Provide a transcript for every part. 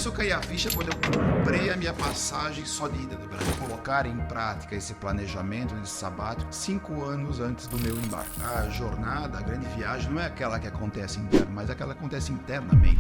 começou a cair a ficha quando eu comprei a minha passagem só de ida do Brasil. Colocar em prática esse planejamento, esse sabático, 5 anos antes do meu embarque. A jornada, a grande viagem, não é aquela que acontece interna, mas aquela que acontece internamente.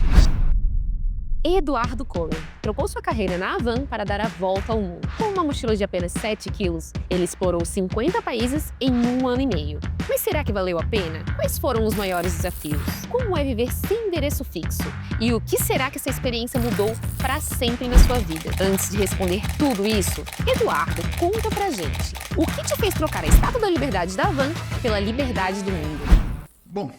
Eduardo Cohen trocou sua carreira na Havan para dar a volta ao mundo. Com uma mochila de apenas 7 quilos, ele explorou 50 países em 1 ano e meio. Mas será que valeu a pena? Quais foram os maiores desafios? Como é viver sem endereço fixo? E o que será que essa experiência mudou para sempre na sua vida? Antes de responder tudo isso, Eduardo, conta pra gente. O que te fez trocar a Estátua da Liberdade da Havan pela liberdade do mundo? Bom,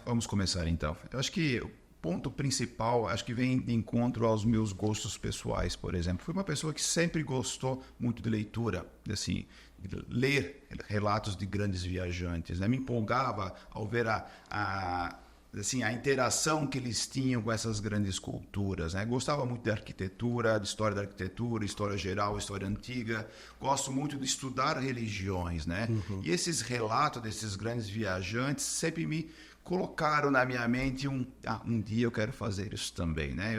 vamos começar então. Eu acho que ponto principal, acho que vem de encontro aos meus gostos pessoais, por exemplo. Fui uma pessoa que sempre gostou muito de leitura, assim, de ler relatos de grandes viajantes, né? Me empolgava ao ver a interação que eles tinham com essas grandes culturas, né? Gostava muito da arquitetura, de história da arquitetura, história geral, história antiga. Gosto muito de estudar religiões, né? E esses relatos desses grandes viajantes sempre me colocaram na minha mente um dia eu quero fazer isso também, né?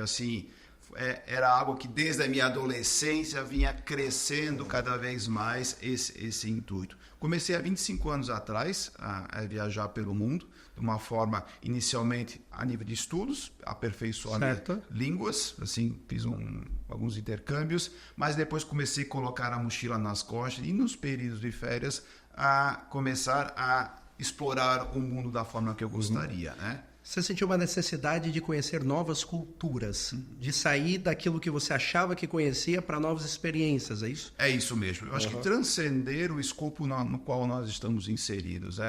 Era algo que desde a minha adolescência vinha crescendo cada vez mais esse intuito. Comecei há 25 anos atrás a viajar pelo mundo, de uma forma inicialmente a nível de estudos, aperfeiçoando línguas, assim, fiz alguns intercâmbios, mas depois comecei a colocar a mochila nas costas e nos períodos de férias a começar a explorar o mundo da forma que eu gostaria, né? Você sentiu uma necessidade de conhecer novas culturas, de sair daquilo que você achava que conhecia para novas experiências, é isso? É isso mesmo. Eu acho que transcender o escopo no qual nós estamos inseridos,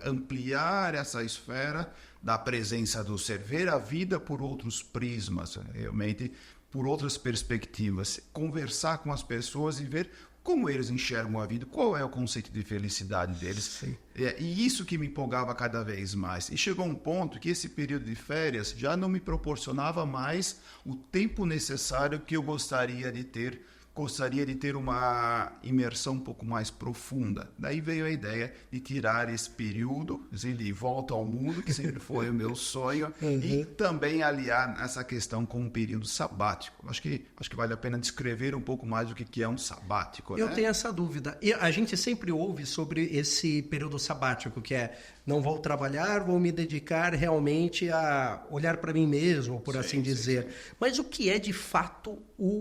ampliar essa esfera da presença do ser, ver a vida por outros prismas, realmente por outras perspectivas, conversar com as pessoas e ver como eles enxergam a vida, qual é o conceito de felicidade deles. Sim. E isso que me empolgava cada vez mais. E chegou um ponto que esse período de férias já não me proporcionava mais o tempo necessário que eu gostaria de ter uma imersão um pouco mais profunda. Daí veio a ideia de tirar esse período, de volta ao mundo, que sempre foi o meu sonho, e também aliar essa questão com um período sabático. Acho que vale a pena descrever um pouco mais o que é um sabático. Eu tenho essa dúvida. E a gente sempre ouve sobre esse período sabático, que é não vou trabalhar, vou me dedicar realmente a olhar para mim mesmo, por assim dizer. Sim. Mas o que é de fato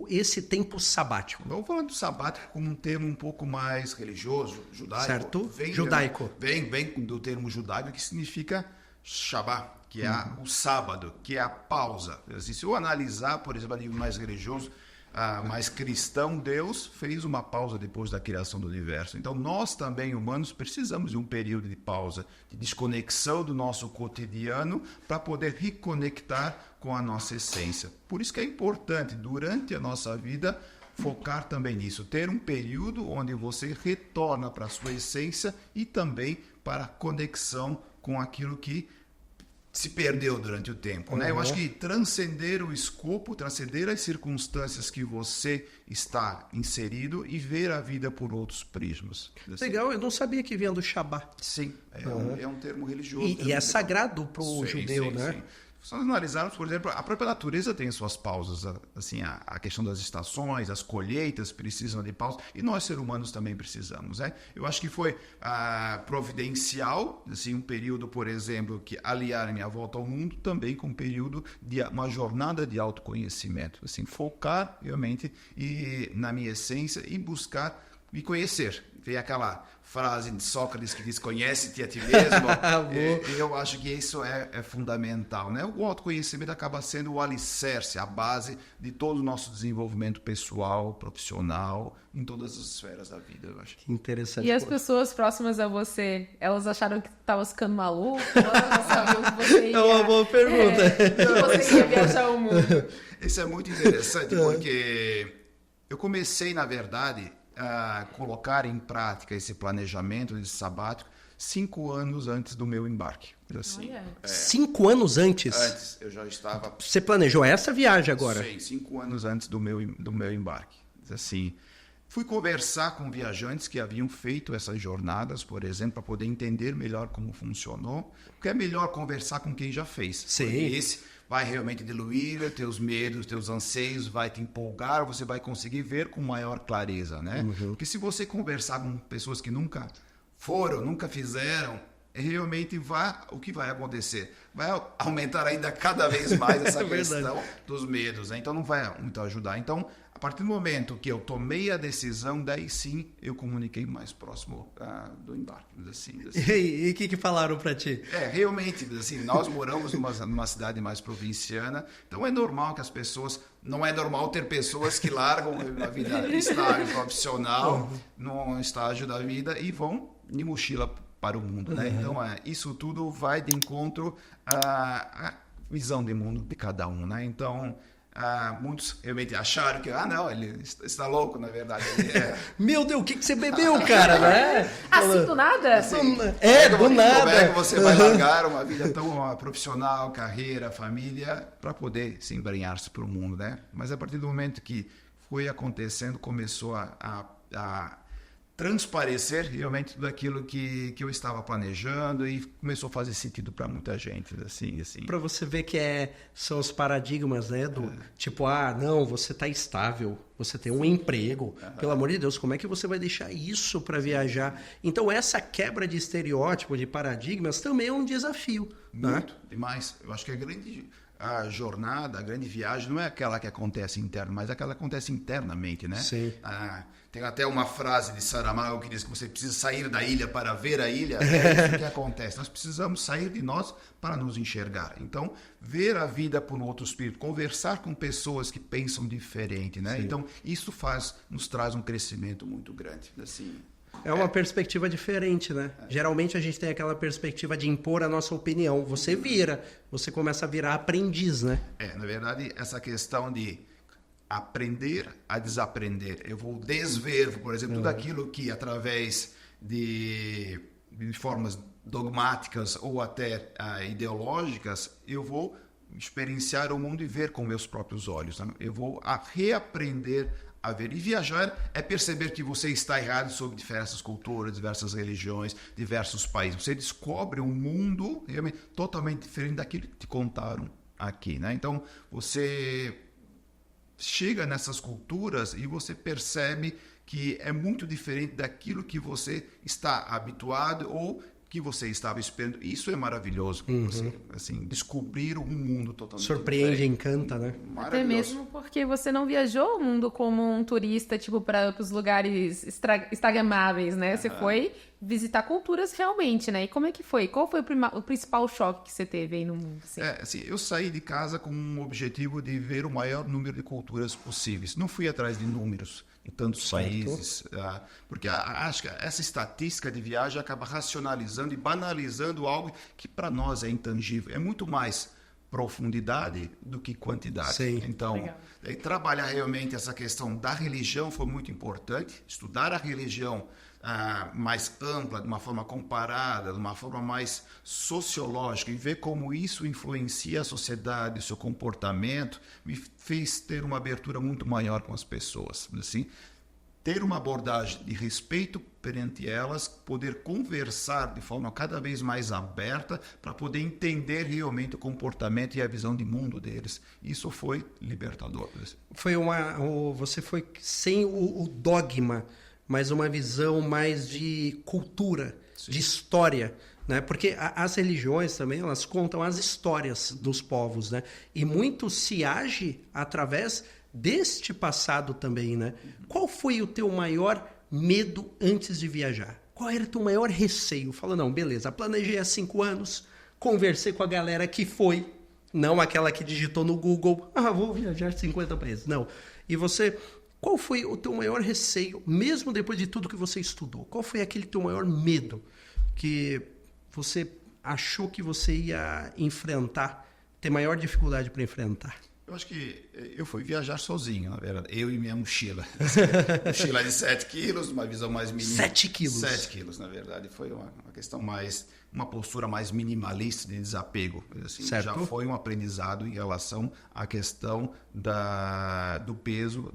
esse tempo sabático? Vamos falar do sabático como um termo um pouco mais religioso, judaico. Certo? Judaico. Vem do termo judaico que significa Shabbat, que é o sábado, que é a pausa. Se eu analisar, por exemplo, a nível mais religioso, mais cristão, Deus fez uma pausa depois da criação do universo. Então, nós também, humanos, precisamos de um período de pausa, de desconexão do nosso cotidiano para poder reconectar com a nossa essência. Por isso que é importante, durante a nossa vida, focar também nisso, ter um período onde você retorna para a sua essência e também para a conexão com aquilo que se perdeu durante o tempo, né? Eu acho que transcender o escopo, transcender as circunstâncias que você está inserido e ver a vida por outros prismas. Legal, eu não sabia que vinha do Shabbat. Sim, é um termo religioso. E é sagrado para o judeu, né? Sim. Se nós analisarmos, por exemplo, a própria natureza tem suas pausas, assim, a questão das estações, as colheitas precisam de pausa, e nós, seres humanos, também precisamos, né? Eu acho que foi providencial, assim, um período, por exemplo, que aliar a minha volta ao mundo também com um período de uma jornada de autoconhecimento, assim, focar realmente na minha essência e buscar me conhecer. Tem aquela frase de Sócrates que diz: conhece-te a ti mesmo. Eu acho que isso é fundamental, né? O autoconhecimento acaba sendo o alicerce, a base de todo o nosso desenvolvimento pessoal, profissional, em todas as esferas da vida, eu acho. Que interessante. E as pessoas próximas a você, elas acharam que estava ficando maluco? Elas sabiam que você ia... É uma boa pergunta. Que você ia viajar o mundo. Isso é muito interessante, porque eu comecei, na verdade, a colocar em prática esse planejamento de sabático 5 anos antes do meu embarque. Assim, 5 anos antes? Antes, eu já estava... Você planejou essa viagem agora? Sim, 5 anos antes do meu embarque. Assim, fui conversar com viajantes que haviam feito essas jornadas, por exemplo, para poder entender melhor como funcionou. Porque é melhor conversar com quem já fez. Sim. Esse vai realmente diluir teus medos, teus anseios, vai te empolgar, você vai conseguir ver com maior clareza, né? Porque se você conversar com pessoas que nunca foram, nunca fizeram, realmente o que vai acontecer? Vai aumentar ainda cada vez mais essa questão dos medos, né? Então não vai muito ajudar. Então, a partir do momento que eu tomei a decisão, daí sim eu comuniquei mais próximo do embarque. Assim. E o que falaram para ti? Realmente, assim, nós moramos numa cidade mais provinciana, então é normal que as pessoas... Não é normal ter pessoas que largam a vida estágio profissional, num estágio da vida e vão de mochila para o mundo, né? Então, isso tudo vai de encontro à visão de mundo de cada um, né? Então, muitos realmente acharam que, não, ele está louco, na verdade. Meu Deus, o que você bebeu, cara, né? Assim, do nada? Assim, do nada. Como é que você vai largar uma vida tão profissional, carreira, família, para poder se embrenhar-se para o mundo, né? Mas a partir do momento que foi acontecendo, começou a transparecer realmente tudo aquilo que eu estava planejando e começou a fazer sentido para muita gente, assim. Para você ver que são os paradigmas, né? Tipo, não, você está estável, você tem um emprego, pelo amor de Deus, como é que você vai deixar isso para viajar? Então, essa quebra de estereótipo, de paradigmas, também é um desafio. Muito, né? Demais. Eu acho que a jornada, a grande viagem, não é aquela que acontece interna, mas aquela que acontece internamente, né? Sim. Tem até uma frase de Saramago que diz que você precisa sair da ilha para ver a ilha. É isso que acontece. Nós precisamos sair de nós para nos enxergar. Então, ver a vida por um outro espírito, conversar com pessoas que pensam diferente, né? Sim. Então, isso nos traz um crescimento muito grande. Assim, é uma perspectiva diferente, né? Geralmente a gente tem aquela perspectiva de impor a nossa opinião. Você começa a virar aprendiz, né? Na verdade, essa questão de aprender a desaprender. Eu vou desver, por exemplo, tudo aquilo que através de formas dogmáticas ou até ideológicas, eu vou experienciar o mundo e ver com meus próprios olhos. Né? Eu vou reaprender a ver. E viajar é perceber que você está errado sobre diversas culturas, diversas religiões, diversos países. Você descobre um mundo realmente totalmente diferente daquilo que te contaram aqui. Né? Então, você chega nessas culturas e você percebe que é muito diferente daquilo que você está habituado ou que você estava esperando. Isso é maravilhoso. Você, assim, descobrir um mundo totalmente surpreende, diferente. Encanta, né? Até mesmo porque você não viajou o mundo como um turista, tipo, para os lugares instagramáveis, né? Você foi visitar culturas realmente, né? E como é que foi? Qual foi o principal choque que você teve aí no mundo? Assim? Assim, eu saí de casa com um objetivo de ver o maior número de culturas possíveis. Não fui atrás de números em tantos países, porque acho que essa estatística de viagem acaba racionalizando e banalizando algo que para nós é intangível. É muito mais profundidade do que quantidade. Sim. Então, trabalhar realmente essa questão da religião foi muito importante, estudar a religião mais ampla, de uma forma comparada, de uma forma mais sociológica e ver como isso influencia a sociedade, o seu comportamento, me fez ter uma abertura muito maior com as pessoas. Assim, ter uma abordagem de respeito perante elas, poder conversar de forma cada vez mais aberta para poder entender realmente o comportamento e a visão de mundo deles. Isso foi libertador. Você foi sem o dogma, mas uma visão mais de cultura, sim, de história, né? Porque as religiões também, elas contam as histórias dos povos, né? E muito se age através deste passado também, né? Qual foi o teu maior medo antes de viajar? Qual era o teu maior receio? Fala, não, beleza, planejei há 5 anos, conversei com a galera que foi, não aquela que digitou no Google, vou viajar 50 países, não. E você... Qual foi o teu maior receio, mesmo depois de tudo que você estudou? Qual foi aquele teu maior medo que você achou que você ia enfrentar, ter maior dificuldade para enfrentar? Eu acho que Eu fui viajar sozinho, na verdade. Eu e minha mochila. Mochila de 7 quilos, uma visão mais mínima. 7 quilos? 7 quilos, na verdade. Foi uma questão mais... Uma postura mais minimalista de desapego. Assim, já foi um aprendizado em relação à questão do peso,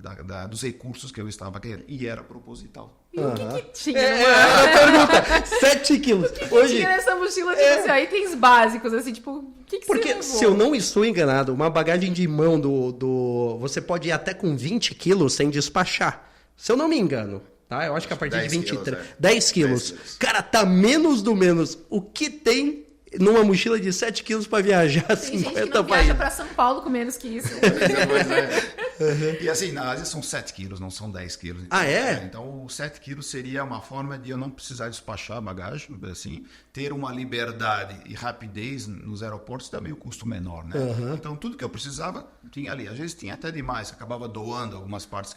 dos recursos que eu estava querendo. E era proposital. E o que tinha? A pergunta, 7 quilos. Hoje tinha nessa mochila, tipo assim, ó, itens básicos, assim, tipo, o que porque, você se eu não estou enganado, uma bagagem de mão você pode ir até com 20 quilos sem despachar. Se eu não me engano. Tá? Eu acho que a partir de 23. 10 quilos. Cara, tá menos do menos. O que tem numa mochila de 7 quilos para viajar tem 50 gente que não países? viaja para São Paulo com menos que isso. E assim, na Ásia são 7 quilos, não são 10 quilos. Ah, é? Então, 7 quilos seria uma forma de eu não precisar despachar a bagagem, assim, ter uma liberdade e rapidez nos aeroportos também o custo menor, né? Então, tudo que eu precisava tinha ali. Às vezes tinha até demais, acabava doando algumas partes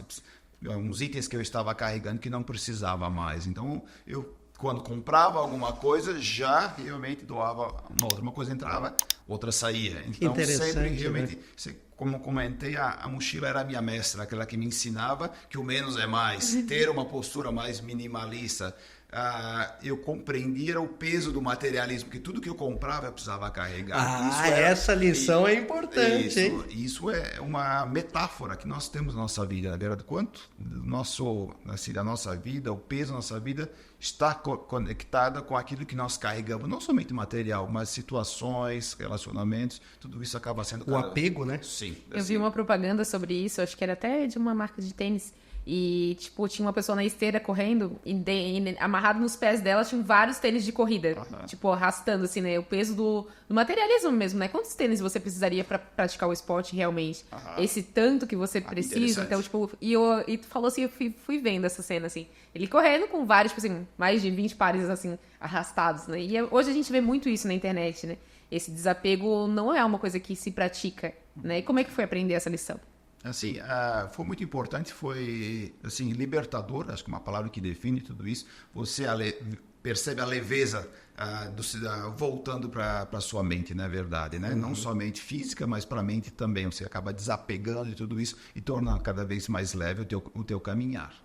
uns itens que eu estava carregando que não precisava mais. Então, eu, quando comprava alguma coisa, já realmente doava uma outra. Uma coisa entrava, outra saía. Então, sempre realmente, como comentei, a mochila era a minha mestra, aquela que me ensinava que o menos é mais, ter uma postura mais minimalista. Eu compreendia o peso do materialismo, que tudo que eu comprava eu precisava carregar. Essa lição é importante. Isso é uma metáfora que nós temos na nossa vida, na verdade. Quanto da nossa vida, o peso da nossa vida está conectada com aquilo que nós carregamos, não somente material, mas situações, relacionamentos, tudo isso acaba sendo... O apego, né? Sim. Eu vi uma propaganda sobre isso, acho que era até de uma marca de tênis. E, tipo, tinha uma pessoa na esteira correndo e amarrado nos pés dela tinham vários tênis de corrida. Tipo, arrastando, assim, né? O peso do materialismo mesmo, né? Quantos tênis você precisaria pra praticar o esporte realmente? Esse tanto que você precisa. Então, tipo, e tu falou assim, eu fui vendo essa cena, assim. Ele correndo com vários, tipo assim, mais de 20 pares, assim, arrastados, né? E hoje a gente vê muito isso na internet, né? Esse desapego não é uma coisa que se pratica, né? E como é que foi aprender essa lição? Assim, foi muito importante, foi assim, libertador, acho que uma palavra que define tudo isso. Você percebe a leveza voltando para a sua mente, na verdade, né? Não somente física, mas para a mente também. Você acaba desapegando de tudo isso e torna cada vez mais leve o teu caminhar.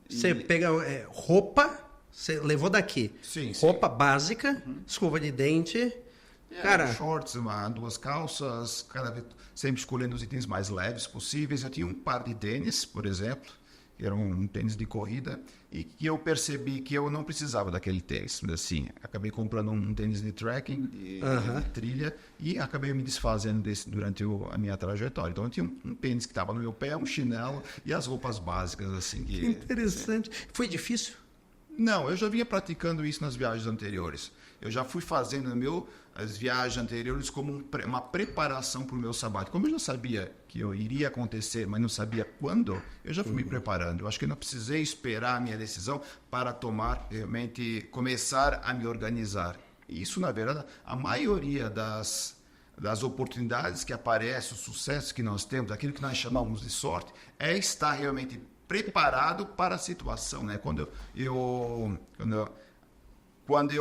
Você pega roupa, você levou daqui. Sim. Roupa básica, escova de dente... Cara, shorts, 2 calças, sempre escolhendo os itens mais leves possíveis. Eu tinha um par de tênis, por exemplo, que era um tênis de corrida, e que eu percebi que eu não precisava daquele tênis. Assim, acabei comprando um tênis de trekking, de trilha, e acabei me desfazendo desse durante a minha trajetória. Então eu tinha um tênis que estava no meu pé, um chinelo e as roupas básicas. Assim, que interessante. Foi difícil? Não, eu já vinha praticando isso nas viagens anteriores. Eu já fui fazendo as viagens anteriores como uma preparação para o meu sabático. Como eu já sabia que eu iria acontecer, mas não sabia quando, eu já fui me preparando. Eu acho que eu não precisei esperar a minha decisão para realmente começar a me organizar. E isso, na verdade, a maioria das oportunidades que aparecem, o sucesso que nós temos, aquilo que nós chamamos de sorte, é estar realmente preparado para a situação, né? Quando eu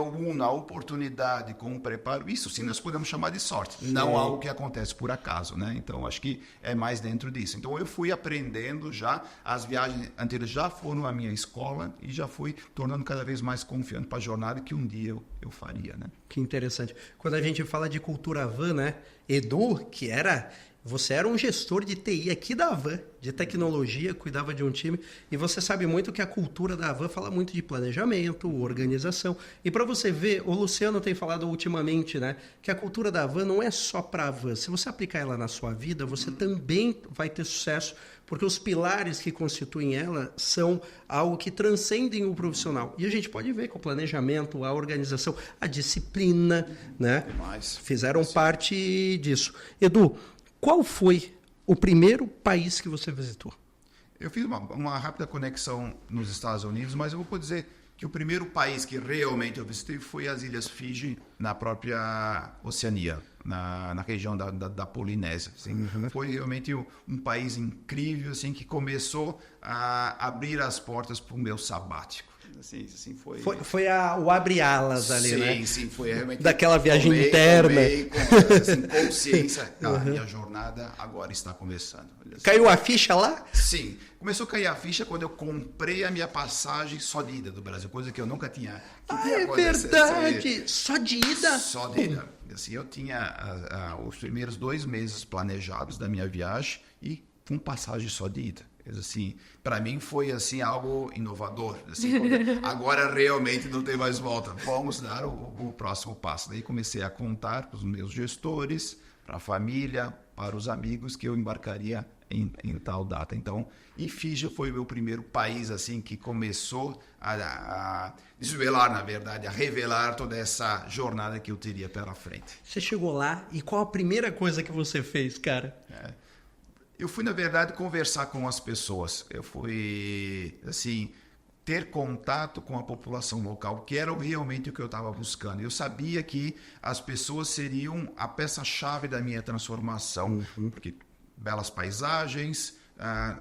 uno a oportunidade com o preparo, isso sim nós podemos chamar de sorte, não algo que acontece por acaso, né? Então, acho que é mais dentro disso. Então, eu fui aprendendo já, as viagens anteriores já foram a minha escola e já fui tornando cada vez mais confiante para a jornada que um dia eu faria, né? Que interessante. Quando a gente fala de cultura van, né? Edu, você era um gestor de TI aqui da Van, de tecnologia, cuidava de um time, e você sabe muito que a cultura da Van fala muito de planejamento, organização. E para você ver, o Luciano tem falado ultimamente, né, que a cultura da Van não é só para a Van. Se você aplicar ela na sua vida, você também vai ter sucesso, porque os pilares que constituem ela são algo que transcendem o profissional. E a gente pode ver com o planejamento, a organização, a disciplina, né, fizeram parte disso. Edu, qual foi o primeiro país que você visitou? Eu fiz uma rápida conexão nos Estados Unidos, mas eu vou dizer que o primeiro país que realmente eu visitei foi as Ilhas Fiji, na própria Oceania, na região da Polinésia. Assim. Foi realmente um país incrível, assim, que começou a abrir as portas para o meu sabático. Assim foi. Foi o abre-alas ali, né? Sim, foi realmente. Daquela viagem interna. Tomei com consciência. A minha jornada agora está começando. Caiu a ficha lá? Sim. Começou a cair a ficha quando eu comprei a minha passagem só de ida do Brasil, coisa que eu nunca tinha. É verdade! Só de ida? Só de ida. Assim, eu tinha os primeiros 2 meses planejados da minha viagem e com passagem só de ida. Assim, para mim foi assim algo inovador. Assim, agora realmente não tem mais volta. Vamos dar o próximo passo. Daí comecei a contar para os meus gestores, para a família, para os amigos que eu embarcaria em tal data. Então, e Fiji foi o meu primeiro país assim que começou a desvelar, na verdade, a revelar toda essa jornada que eu teria pela frente. Você chegou lá e qual a primeira coisa que você fez, cara? Eu fui, na verdade, conversar com as pessoas. Eu fui, assim, ter contato com a população local, que era realmente o que eu estava buscando. Eu sabia que as pessoas seriam a peça-chave da minha transformação, porque belas paisagens,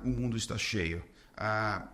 o mundo está cheio.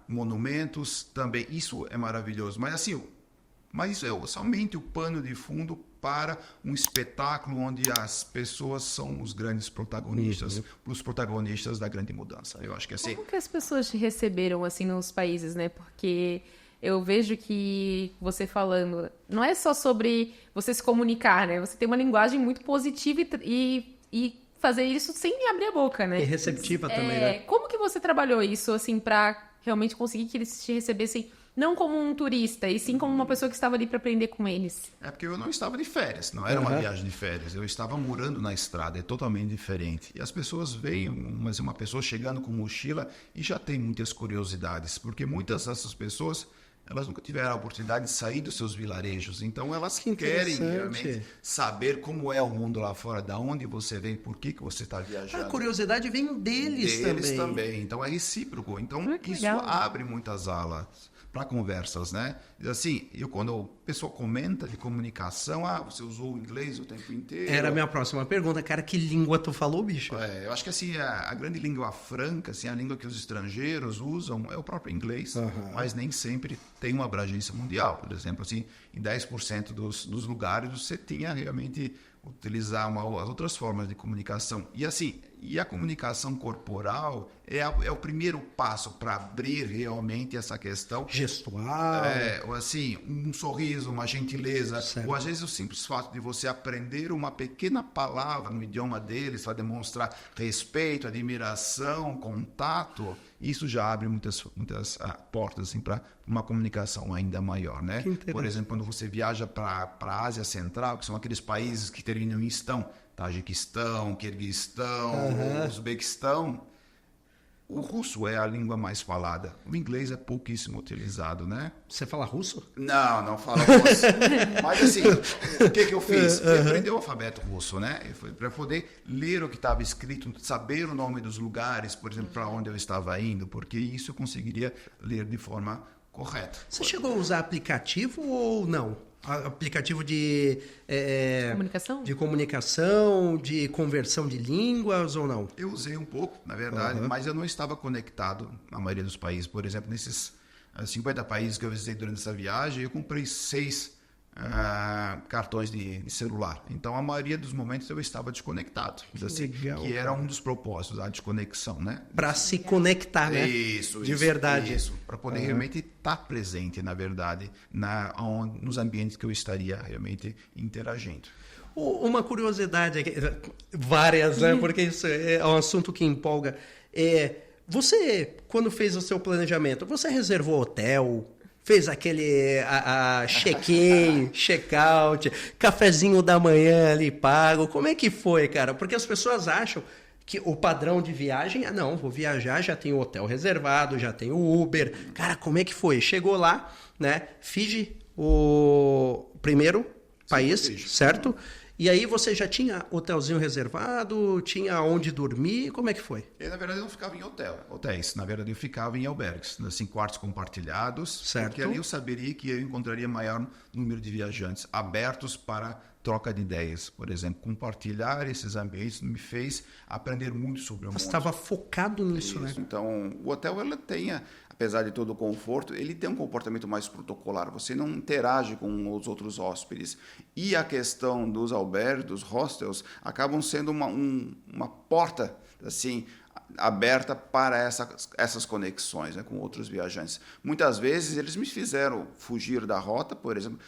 Monumentos também, isso é maravilhoso. Mas, assim, é somente o pano de fundo para um espetáculo onde as pessoas são os grandes protagonistas, os protagonistas da grande mudança. Eu acho que assim. Como que as pessoas te receberam assim nos países, né? Porque eu vejo que você falando, não é só sobre você se comunicar, né? Você tem uma linguagem muito positiva e fazer isso sem abrir a boca, né? E receptiva também, né? Como que você trabalhou isso, assim, para realmente conseguir que eles te recebessem não como um turista, e sim como uma pessoa que estava ali para aprender com eles? É porque eu não estava de férias, não era uma viagem de férias, eu estava morando na estrada, é totalmente diferente. E as pessoas veem uma pessoa chegando com mochila e já tem muitas curiosidades, porque muitas dessas pessoas, elas nunca tiveram a oportunidade de sair dos seus vilarejos, então elas querem realmente saber como é o mundo lá fora, da onde você vem, por que você está viajando. A curiosidade vem deles também. Então é recíproco, então isso legal. abre muitas alas para conversas, né? Assim, quando a pessoa comenta de comunicação, você usou o inglês o tempo inteiro. Era a minha próxima pergunta, cara, que língua tu falou, bicho? Eu acho que assim, a grande língua franca, assim, a língua que os estrangeiros usam é o próprio inglês, mas nem sempre tem uma abrangência mundial. Por exemplo, assim, em 10% dos lugares você tinha realmente utilizar as outras formas de comunicação. E assim, a comunicação corporal é o primeiro passo para abrir realmente essa questão. Gestual. Ou assim, um sorriso, uma gentileza. Certo. Ou às vezes o simples fato de você aprender uma pequena palavra no idioma deles para demonstrar respeito, admiração, contato. Isso já abre muitas portas assim, para uma comunicação ainda maior, né? Por exemplo, quando você viaja para a Ásia Central, que são aqueles países que terminam em estão, Tajiquistão, Quirguistão, Uzbequistão, o russo é a língua mais falada. O inglês é pouquíssimo utilizado, né? Você fala russo? Não falo russo. Mas assim, o que eu fiz? Eu aprendi o alfabeto russo, né? Para poder ler o que estava escrito, saber o nome dos lugares, por exemplo, para onde eu estava indo, porque isso eu conseguiria ler de forma correta. Você chegou a usar aplicativo ou não? Aplicativo de comunicação, de conversão de línguas ou não? Eu usei um pouco, na verdade, mas eu não estava conectado na maioria dos países. Por exemplo, nesses 50 países que eu visitei durante essa viagem, eu comprei 6 cartões de celular. Então, a maioria dos momentos eu estava desconectado. Que era um dos propósitos, a desconexão, né? Para se conectar, né? Isso. De verdade. Isso, para poder realmente estar presente, na verdade, nos ambientes que eu estaria realmente interagindo. Uma curiosidade aqui, várias, né? Porque isso é um assunto que empolga. Você, quando fez o seu planejamento, você reservou hotel? Fez aquele check-in, check-out, cafezinho da manhã ali pago. Como é que foi, cara? Porque as pessoas acham que o padrão de viagem não, vou viajar, já tenho hotel reservado, já tenho Uber. Cara, como é que foi? Chegou lá, né? Fiji, o primeiro país, certo? E aí você já tinha hotelzinho reservado, tinha onde dormir, como é que foi? Na verdade, eu não ficava em hotéis. Na verdade, eu ficava em albergues, assim, quartos compartilhados. Certo. Porque ali eu saberia que eu encontraria maior número de viajantes abertos para troca de ideias. Por exemplo, compartilhar esses ambientes me fez aprender muito sobre o mundo. Você estava focado nisso, né? Então, o hotel ela tem apesar de todo o conforto, ele tem um comportamento mais protocolar. Você não interage com os outros hóspedes. E a questão dos albergues, dos hostels, acabam sendo uma porta assim aberta para essas conexões, né, com outros viajantes. Muitas vezes eles me fizeram fugir da rota, por exemplo,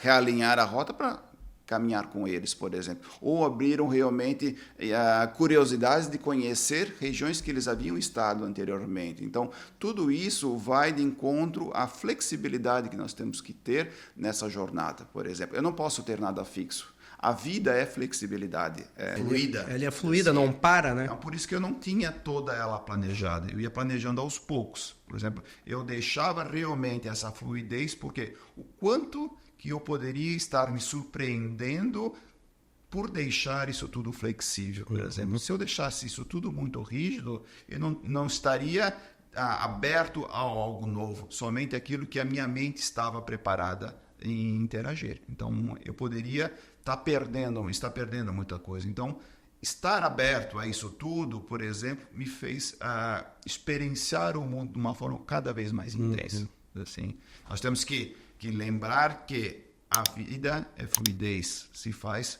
realinhar a rota para caminhar com eles, por exemplo, ou abriram realmente a curiosidade de conhecer regiões que eles haviam estado anteriormente. Então, tudo isso vai de encontro à flexibilidade que nós temos que ter nessa jornada, por exemplo. Eu não posso ter nada fixo. A vida é flexibilidade, é fluida. Ela é fluida, assim, não para, né? Então, por isso que eu não tinha toda ela planejada. Eu ia planejando aos poucos. Por exemplo, eu deixava realmente essa fluidez, porque o quanto que eu poderia estar me surpreendendo por deixar isso tudo flexível, por exemplo. Se eu deixasse isso tudo muito rígido, eu não estaria aberto a algo novo, somente aquilo que a minha mente estava preparada em interagir. Então, eu poderia estar perdendo muita coisa. Então, estar aberto a isso tudo, por exemplo, me fez experienciar o mundo de uma forma cada vez mais intensa. Assim, nós temos que lembrar que a vida é fluidez, se faz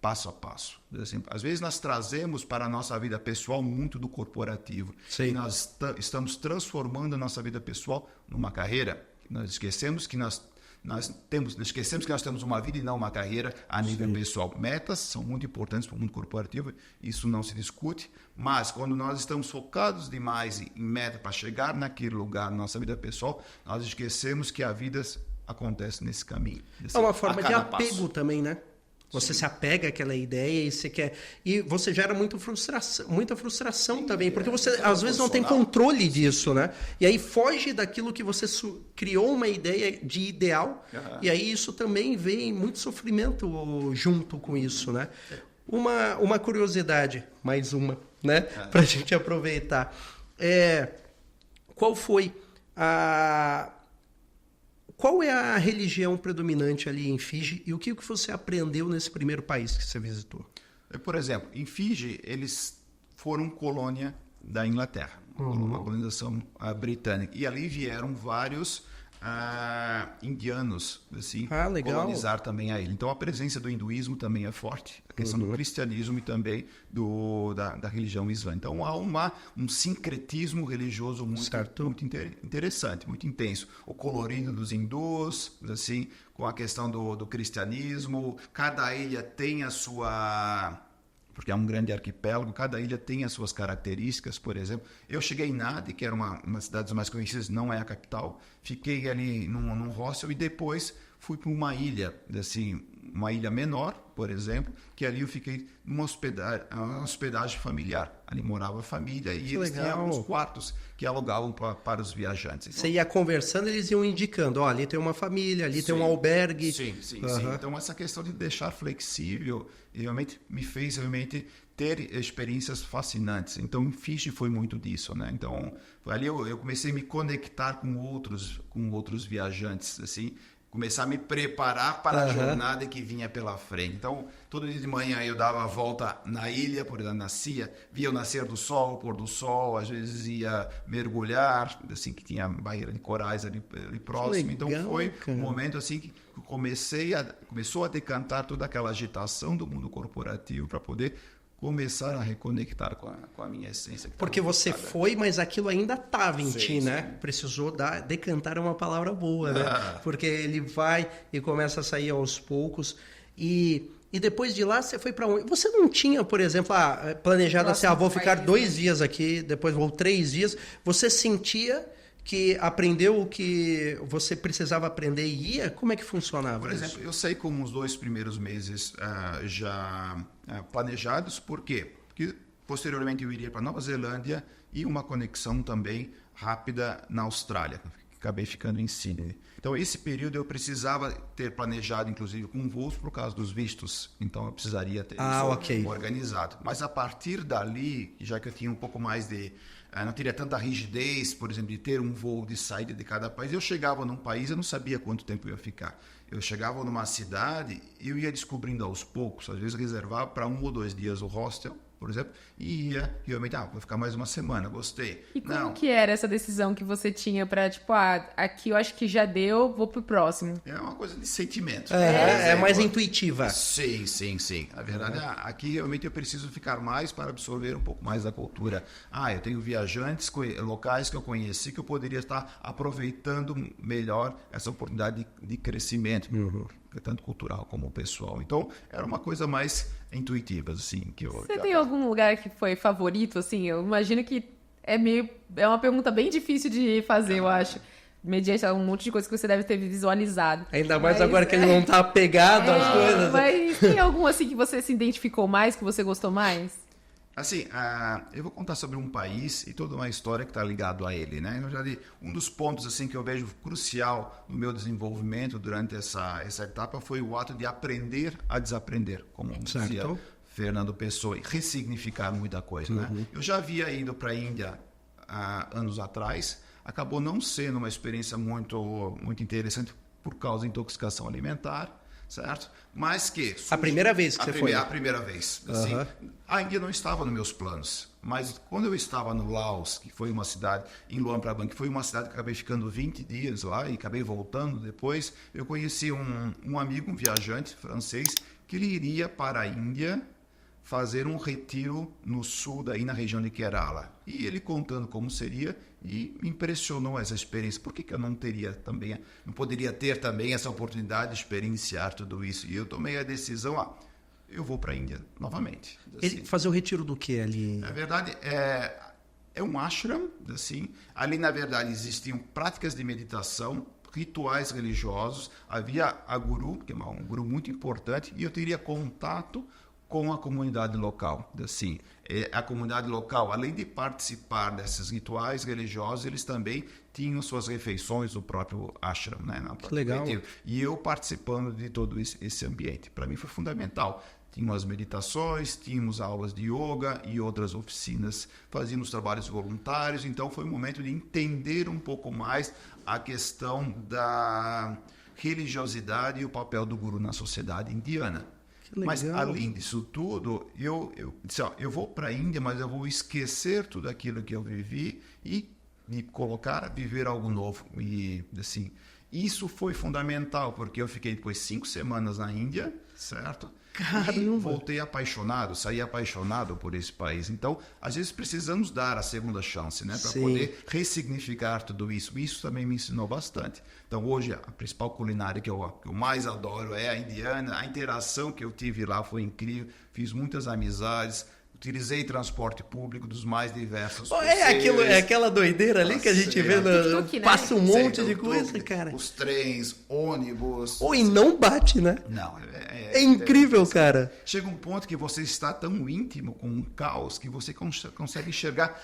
passo a passo. Assim, às vezes nós trazemos para a nossa vida pessoal muito do corporativo. Sim. E nós estamos transformando a nossa vida pessoal numa carreira. Nós esquecemos que nós temos uma vida e não uma carreira a nível pessoal. Metas são muito importantes para o mundo corporativo, isso não se discute, mas quando nós estamos focados demais em meta para chegar naquele lugar na nossa vida pessoal, nós esquecemos que a vida acontece nesse caminho. É uma forma de apego também, né? Você se apega àquela ideia e você quer. E você gera muita frustração também, porque você às vezes não tem controle disso, né? E aí foge daquilo que você criou uma ideia de ideal, e aí isso também vem muito sofrimento junto com isso, né? Uma curiosidade, mais uma, né? Para a gente aproveitar. Qual é a religião predominante ali em Fiji e o que você aprendeu nesse primeiro país que você visitou? Por exemplo, em Fiji, eles foram colônia da Inglaterra, uma colonização britânica. E ali vieram vários indianos assim, colonizar também a ilha. Então, a presença do hinduísmo também é forte, a questão do cristianismo e também da religião islâmica. Então, há um sincretismo religioso muito interessante, muito intenso. O colorido dos hindus, assim, com a questão do cristianismo. Cada ilha tem a sua... porque é um grande arquipélago, cada ilha tem as suas características. Por exemplo, eu cheguei em Nadi, que era uma das cidades mais conhecidas, não é a capital, fiquei ali num hostel e depois fui para uma ilha, assim, uma ilha menor, por exemplo, que ali eu fiquei numa hospedagem familiar. Ali morava a família e eles tinham alguns quartos que alugavam para os viajantes. Então, você ia conversando, eles iam indicando, ali tem uma família, ali tem um albergue. Sim. Então, essa questão de deixar flexível realmente me fez ter experiências fascinantes. Então, em Fiji foi muito disso, né? Então, ali eu comecei a me conectar com outros viajantes, assim, começar a me preparar para a jornada que vinha pela frente. Então, todo dia de manhã eu dava a volta na ilha, por exemplo, nascia, via o nascer do sol, o pôr do sol, às vezes ia mergulhar, assim, que tinha barreira de corais ali próximo. Então, foi um momento assim que começou a decantar toda aquela agitação do mundo corporativo para poder começar a reconectar com a minha essência. Porque você foi, mas aquilo ainda estava em ti, né? Precisou decantar uma palavra boa, né? Porque ele vai e começa a sair aos poucos. E depois de lá, você foi para onde? Você não tinha, por exemplo, planejado assim, vou ficar 2 dias aqui, depois vou 3 dias. Você sentia que aprendeu o que você precisava aprender e ia? Como é que funcionava? Por exemplo, eu saí com os 2 primeiros meses já planejados. Por quê? Porque posteriormente eu iria para Nova Zelândia e uma conexão também rápida na Austrália. Acabei ficando em Sydney. Então, esse período eu precisava ter planejado, inclusive, com voos por causa dos vistos. Então, eu precisaria ter isso organizado. Mas, a partir dali, já que eu tinha um pouco mais de... não teria tanta rigidez, por exemplo, de ter um voo de saída de cada país. Eu chegava num país, eu não sabia quanto tempo eu ia ficar. Eu chegava numa cidade e eu ia descobrindo aos poucos. Às vezes, reservava para 1 ou 2 dias o hostel, por exemplo, e ia realmente, vou ficar mais uma semana, gostei. E como que era essa decisão que você tinha pra, tipo, aqui eu acho que já deu, vou pro próximo? É uma coisa de sentimento. É mais intuitiva. Sim. Na verdade, aqui realmente eu preciso ficar mais para absorver um pouco mais da cultura. Eu tenho viajantes locais que eu conheci que eu poderia estar aproveitando melhor essa oportunidade de crescimento. Tanto cultural como pessoal. Então, era uma coisa mais intuitiva, assim, que eu... Você tem algum lugar que foi favorito, assim? Eu imagino que é uma pergunta bem difícil de fazer, eu acho. Mediante um monte de coisa que você deve ter visualizado. Ainda mais agora que ele não tá apegado às coisas. Mas tem algum, assim, que você se identificou mais, que você gostou mais? Assim, eu vou contar sobre um país e toda uma história que está ligado a ele, né? Um dos pontos assim que eu vejo crucial no meu desenvolvimento durante essa etapa foi o ato de aprender a desaprender, como dizia Fernando Pessoa, e ressignificar muita coisa, né? Eu já havia ido para a Índia anos atrás, acabou não sendo uma experiência muito interessante por causa da intoxicação alimentar, certo? Mas que... A primeira vez que você foi? A primeira vez. Assim, a Índia não estava nos meus planos. Mas quando eu estava no Laos, que foi uma cidade, em Luang Prabang, que foi uma cidade que acabei ficando 20 dias lá e acabei voltando depois, eu conheci um amigo, um viajante francês, que ele iria para a Índia fazer um retiro no sul, daí na região de Kerala. E ele contando como seria, e me impressionou essa experiência. Por que eu não poderia ter também essa oportunidade de experienciar tudo isso? E eu tomei a decisão, eu vou para a Índia novamente. Assim. Ele fazer o retiro do que ali? Na verdade, é um ashram, assim. Ali, na verdade, existiam práticas de meditação, rituais religiosos, havia a guru, que é um guru muito importante, e eu teria contato com a comunidade local. Assim, a comunidade local, além de participar desses rituais religiosos, eles também tinham suas refeições no próprio ashram, né? Que legal. E eu participando de todo esse ambiente. Para mim foi fundamental. Tínhamos as meditações, tínhamos aulas de yoga e outras oficinas, fazíamos trabalhos voluntários, então foi um momento de entender um pouco mais a questão da religiosidade e o papel do guru na sociedade indiana. Mas, além disso tudo, eu disse, eu vou para a Índia, mas eu vou esquecer tudo aquilo que eu vivi e me colocar a viver algo novo. E, assim, isso foi fundamental, porque eu fiquei depois 5 semanas na Índia, certo? Caramba. E voltei apaixonado, saí apaixonado por esse país. Então, às vezes precisamos dar a segunda chance, né? Para poder ressignificar tudo isso. Isso também me ensinou bastante. Então, hoje, a principal culinária que eu mais adoro é a indiana. A interação que eu tive lá foi incrível. Fiz muitas amizades. Utilizei transporte público dos mais diversos. É aquela doideira ali que a gente vê, TikTok, né? Passa um monte de coisa, cara. Os trens, ônibus. E não bate, né? Não, é incrível, cara. Chega um ponto que você está tão íntimo com um caos que você consegue enxergar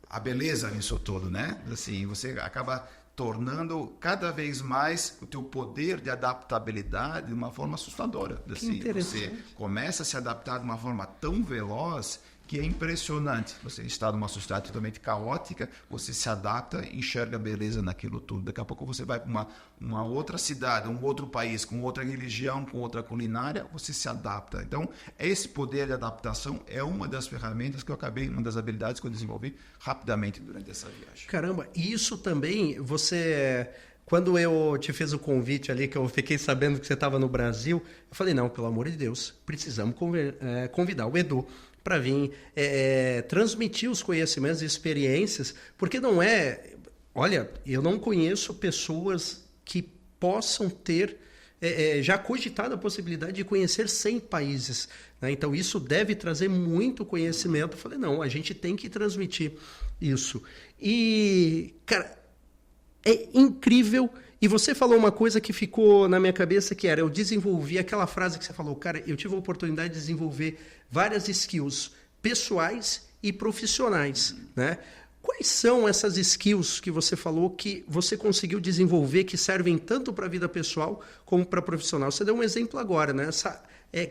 a beleza nisso todo, né? Assim, você acaba tornando cada vez mais o teu poder de adaptabilidade de uma forma assustadora. Assim, você começa a se adaptar de uma forma tão veloz que é impressionante. Você está numa sociedade totalmente caótica, você se adapta e enxerga beleza naquilo tudo. Daqui a pouco você vai para uma outra cidade, um outro país, com outra religião, com outra culinária, você se adapta. Então, esse poder de adaptação é uma das ferramentas que uma das habilidades que eu desenvolvi rapidamente durante essa viagem. Caramba, isso também, quando eu te fiz o convite ali, que eu fiquei sabendo que você estava no Brasil, eu falei, não, pelo amor de Deus, precisamos convidar o Edu para vir transmitir os conhecimentos e experiências, porque não é... Olha, eu não conheço pessoas que possam ter já cogitado a possibilidade de conhecer 100 países. Né? Então, isso deve trazer muito conhecimento. Eu falei, não, a gente tem que transmitir isso. E, cara, é incrível. E você falou uma coisa que ficou na minha cabeça, que era, eu desenvolvi aquela frase que você falou, cara, eu tive a oportunidade de desenvolver várias skills pessoais e profissionais, né? Quais são essas skills que você falou que você conseguiu desenvolver que servem tanto para a vida pessoal como para a profissional? Você deu um exemplo agora, né? Essa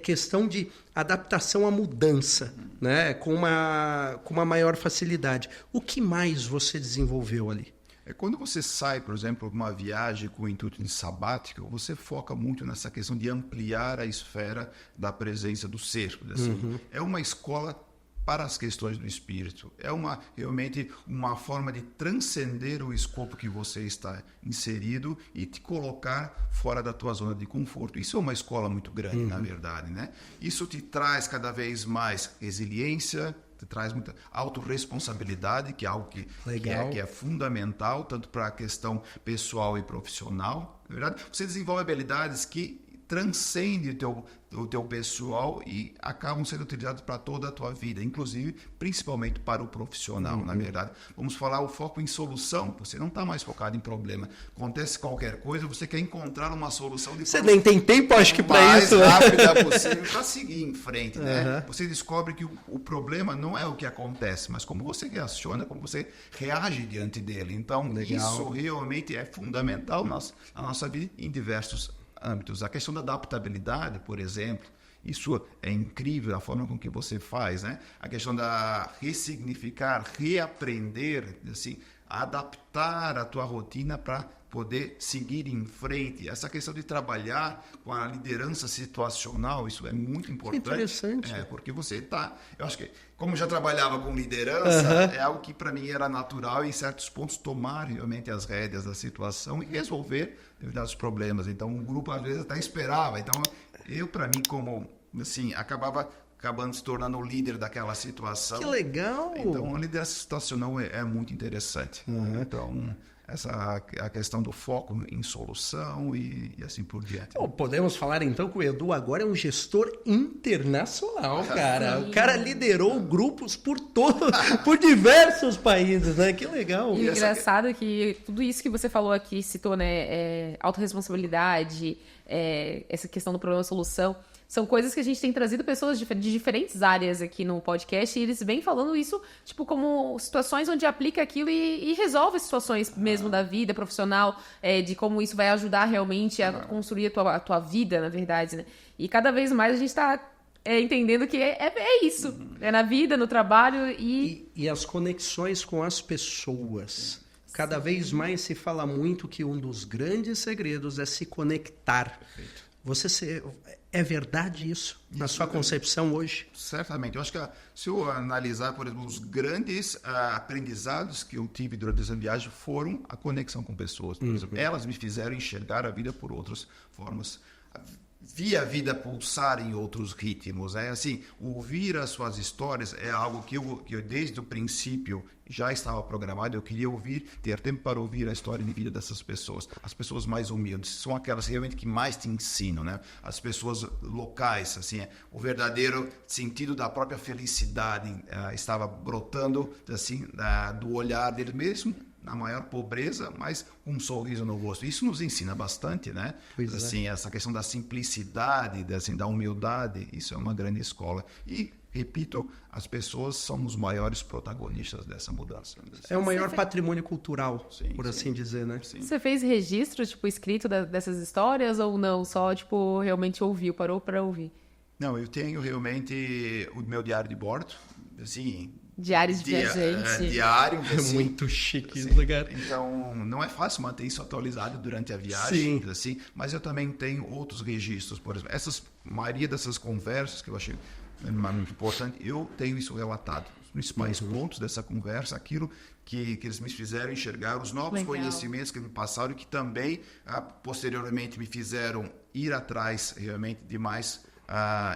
questão de adaptação à mudança, né? Com uma maior facilidade. O que mais você desenvolveu ali? Quando você sai, por exemplo, para uma viagem com o intuito de sabático, você foca muito nessa questão de ampliar a esfera da presença do ser. Assim. É uma escola para as questões do espírito. É realmente uma forma de transcender o escopo que você está inserido e te colocar fora da tua zona de conforto. Isso é uma escola muito grande, na verdade, né? Isso te traz cada vez mais resiliência, te traz muita autorresponsabilidade, que é algo que é fundamental, tanto para a questão pessoal e profissional. Na verdade, você desenvolve habilidades que transcendem o teu pessoal e acabam sendo utilizados para toda a tua vida, inclusive, principalmente para o profissional, na verdade. Vamos falar o foco em solução. Você não está mais focado em problema. Acontece qualquer coisa, você quer encontrar uma solução de Você nem tem tempo, acho que, para isso. Mais rápida possível para seguir em frente, né? Você descobre que o problema não é o que acontece, mas como você reaciona, como você reage diante dele. Então, isso realmente é fundamental na nossa vida em diversos âmbitos. A questão da adaptabilidade, por exemplo, isso é incrível a forma com que você faz, né? A questão da ressignificar, reaprender, assim, adaptar a tua rotina para poder seguir em frente. Essa questão de trabalhar com a liderança situacional, isso é muito importante. Que interessante. Porque você está... Eu acho que, como já trabalhava com liderança, é algo que para mim era natural e em certos pontos tomar realmente as rédeas da situação e resolver determinados problemas. Então, o grupo às vezes até esperava. Então, eu, para mim, como assim, acabando se tornando o líder daquela situação. Que legal! Então, a liderança situacional é muito interessante. Então, a questão do foco em solução e assim por diante. Podemos falar então que o Edu agora é um gestor internacional, cara. O cara liderou grupos por diversos países, né? Que legal. E o engraçado é que tudo isso que você falou aqui, citou, né? Autorresponsabilidade, essa questão do problema-solução. São coisas que a gente tem trazido pessoas de diferentes áreas aqui no podcast e eles vêm falando isso, tipo, como situações onde aplica aquilo e resolve situações mesmo da vida profissional, de como isso vai ajudar realmente a construir a tua vida, na verdade, né? E cada vez mais a gente está entendendo que é isso. É na vida, no trabalho e as conexões com as pessoas. Cada vez mais se fala muito que um dos grandes segredos é se conectar. Perfeito. É verdade isso, na sua concepção hoje? Certamente. Eu acho que se eu analisar, por exemplo, os grandes aprendizados que eu tive durante essa viagem foram a conexão com pessoas. Por exemplo, elas me fizeram enxergar a vida por outras formas. Vi a vida pulsar em outros ritmos. Assim, ouvir as suas histórias é algo que eu desde o princípio já estava programado. Eu queria ter tempo para ouvir a história de vida dessas pessoas. As pessoas mais humildes são aquelas realmente que mais te ensinam, né? As pessoas locais, assim, o verdadeiro sentido da própria felicidade estava brotando assim do olhar deles mesmo. Na maior pobreza, mas com um sorriso no rosto. Isso nos ensina bastante, né? Assim, essa questão da simplicidade, da humildade, isso é uma grande escola. E, repito, as pessoas são os maiores protagonistas dessa mudança. É o maior patrimônio cultural, por assim dizer, né? Sim. Você fez registro, tipo, escrito dessas histórias ou não? Só, tipo, realmente ouviu, parou para ouvir? Não, eu tenho realmente o meu diário de bordo, assim... Diário de viajante. Diário. Assim, muito chique assim, esse lugar. Então, não é fácil manter isso atualizado durante a viagem. Sim. Assim, mas eu também tenho outros registros. Por exemplo, maioria dessas conversas que eu achei muito importante, eu tenho isso relatado. Os principais pontos dessa conversa, aquilo que eles me fizeram enxergar, os novos conhecimentos que me passaram e que também, posteriormente, me fizeram ir atrás realmente de mais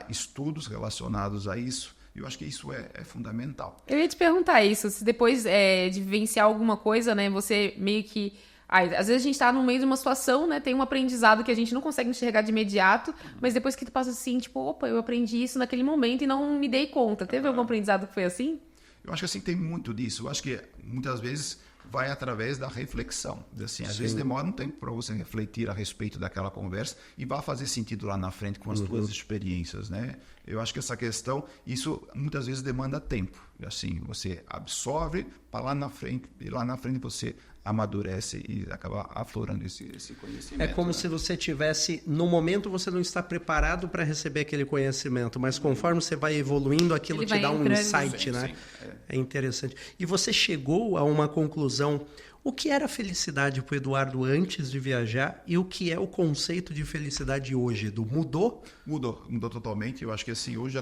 estudos relacionados a isso. Eu acho que isso é fundamental. Eu ia te perguntar isso, se depois de vivenciar alguma coisa, né, você meio que... às vezes a gente tá no meio de uma situação, né, tem um aprendizado que a gente não consegue enxergar de imediato, mas depois que tu passa assim, tipo, opa, eu aprendi isso naquele momento e não me dei conta. Teve algum aprendizado que foi assim? Eu acho que assim, tem muito disso. Eu acho que muitas vezes vai através da reflexão. Assim, às vezes demora um tempo para você refletir a respeito daquela conversa e vai fazer sentido lá na frente com as tuas experiências, né? Eu acho que essa questão, isso muitas vezes demanda tempo. Assim, você absorve para lá na frente, e lá na frente você amadurece e acaba aflorando esse conhecimento. É como se você tivesse, no momento você não está preparado para receber aquele conhecimento, mas conforme você vai evoluindo, aquilo te dá um insight, né? Sim. É interessante. E você chegou a uma conclusão. O que era felicidade para o Eduardo antes de viajar e o que é o conceito de felicidade hoje, Edu? Mudou? Mudou totalmente. Eu acho que assim, hoje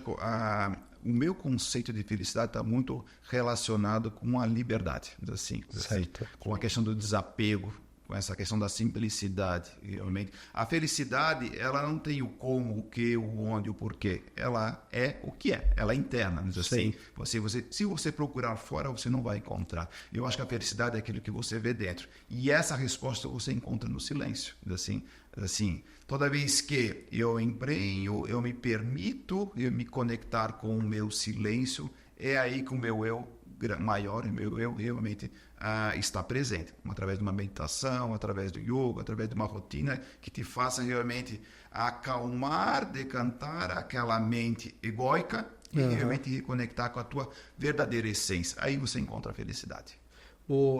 o meu conceito de felicidade está muito relacionado com a liberdade, assim, com a questão do desapego, com essa questão da simplicidade, realmente. A felicidade, ela não tem o como, o que, o onde, o porquê. Ela é o que é. Ela é interna, assim. Se você procurar fora, você não vai encontrar. Eu acho que a felicidade é aquilo que você vê dentro. E essa resposta você encontra no silêncio, assim. Toda vez que eu empenho, eu me permito me conectar com o meu silêncio, é aí que o meu eu maior, o meu eu realmente está presente, através de uma meditação, através do yoga, através de uma rotina que te faça realmente acalmar, decantar aquela mente egóica e realmente reconectar com a tua verdadeira essência. Aí você encontra a felicidade.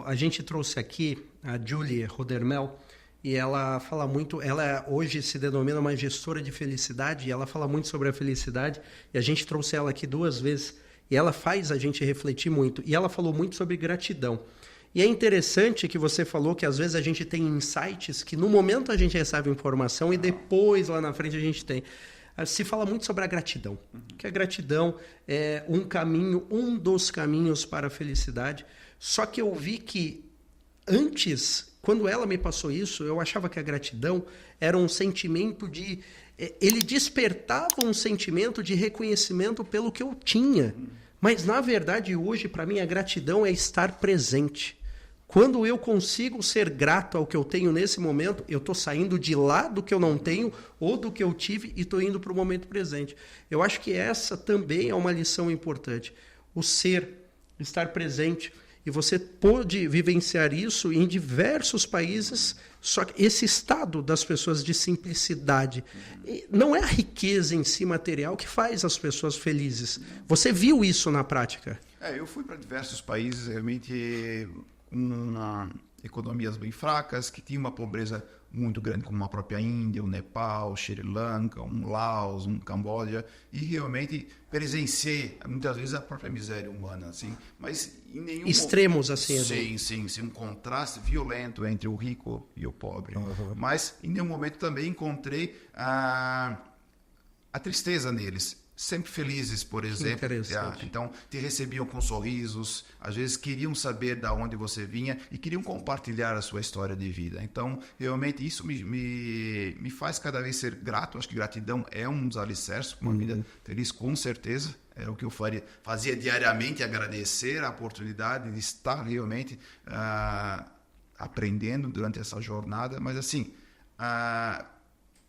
A gente trouxe aqui a Julie Rodermel, e ela fala muito, ela hoje se denomina uma gestora de felicidade, e ela fala muito sobre a felicidade, e a gente trouxe ela aqui 2 vezes, e ela faz a gente refletir muito. E ela falou muito sobre gratidão. E é interessante que você falou que às vezes a gente tem insights que no momento a gente recebe informação e depois lá na frente a gente tem. Se fala muito sobre a gratidão. Que a gratidão é um dos caminhos para a felicidade. Só que eu vi que antes, quando ela me passou isso, eu achava que a gratidão era um sentimento de... Ele despertava um sentimento de reconhecimento pelo que eu tinha. Mas, na verdade, hoje, para mim, a gratidão é estar presente. Quando eu consigo ser grato ao que eu tenho nesse momento, eu estou saindo de lá do que eu não tenho ou do que eu tive e estou indo para o momento presente. Eu acho que essa também é uma lição importante. O ser, estar presente. E você pôde vivenciar isso em diversos países, só que esse estado das pessoas de simplicidade. Não é a riqueza em si material que faz as pessoas felizes. Você viu isso na prática? Eu fui para diversos países, realmente, economias bem fracas, que tinham uma pobreza muito grande, como a própria Índia, o Nepal, Sri Lanka, Laos, Camboja, e realmente presenciei muitas vezes a própria miséria humana, assim, mas em nenhum extremos assim. Sim, um contraste violento entre o rico e o pobre. Mas em nenhum momento também encontrei a tristeza neles. Sempre felizes, por exemplo. Então, te recebiam com sorrisos, às vezes queriam saber de onde você vinha e queriam compartilhar a sua história de vida. Então, realmente, isso me faz cada vez ser grato. Acho que gratidão é um dos alicerces para uma vida feliz, com certeza. Era o que eu fazia diariamente, agradecer a oportunidade de estar realmente aprendendo durante essa jornada. Mas, assim,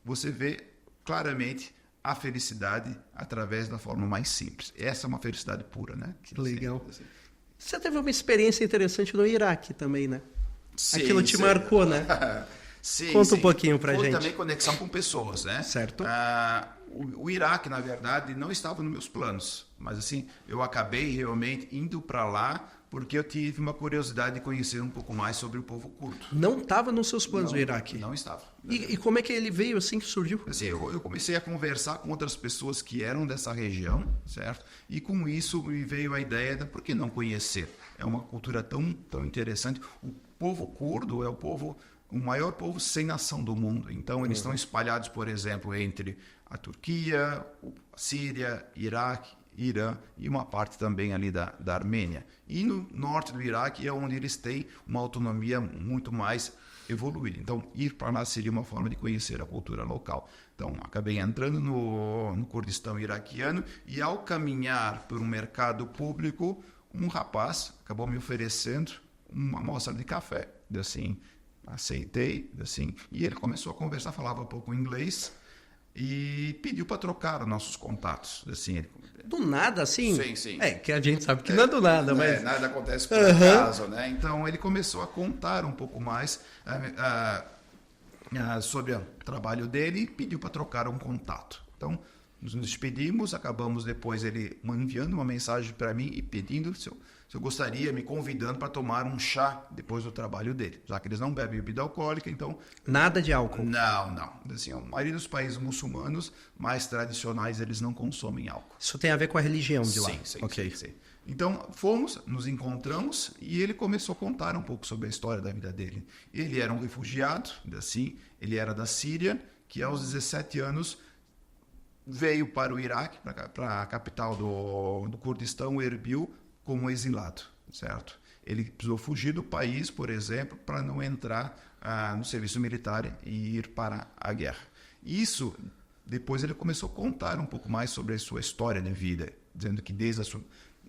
você vê claramente a felicidade através da forma mais simples. Essa é uma felicidade pura, né? Legal. Você teve uma experiência interessante no Iraque também, né? Aquilo te marcou, né? Conta um pouquinho pra gente. Foi também conexão com pessoas, né? Certo. O Iraque, na verdade, não estava nos meus planos. Mas, assim, eu acabei realmente indo para lá porque eu tive uma curiosidade de conhecer um pouco mais sobre o povo curdo. Não estava nos seus planos o Iraque? Não estava. E como é que ele veio assim que surgiu? Assim, eu comecei a conversar com outras pessoas que eram dessa região, certo? E com isso me veio a ideia de por que não conhecer? É uma cultura tão interessante. O povo curdo é o maior povo sem nação do mundo. Então, eles estão espalhados, por exemplo, entre a Turquia, a Síria, Iraque, Irã e uma parte também ali da Armênia. E no norte do Iraque é onde eles têm uma autonomia muito mais evoluída. Então, ir para lá seria uma forma de conhecer a cultura local. Então, acabei entrando no Kurdistão iraquiano e, ao caminhar por um mercado público, um rapaz acabou me oferecendo uma amostra de café. Assim, aceitei, assim, e ele começou a conversar, falava um pouco inglês e pediu para trocar nossos contatos. Assim, do nada, assim? Sim. Que a gente sabe que não é do nada, mas... nada acontece por acaso, né? Então, ele começou a contar um pouco mais sobre o trabalho dele e pediu para trocar um contato. Então, nos despedimos, acabamos depois ele enviando uma mensagem para mim e pedindo se eu gostaria, me convidando para tomar um chá depois do trabalho dele, já que eles não bebem bebida alcoólica, então... Nada de álcool? Não. Assim, a maioria dos países muçulmanos mais tradicionais, eles não consomem álcool. Isso tem a ver com a religião de lá? Sim. Então, nos encontramos e ele começou a contar um pouco sobre a história da vida dele. Ele era um refugiado, assim, ele era da Síria, que aos 17 anos veio para o Iraque, para a capital do Kurdistão, Erbil, como exilado, certo? Ele precisou fugir do país, por exemplo, para não entrar no serviço militar e ir para a guerra. Isso, depois ele começou a contar um pouco mais sobre a sua história de vida, dizendo que desde a sua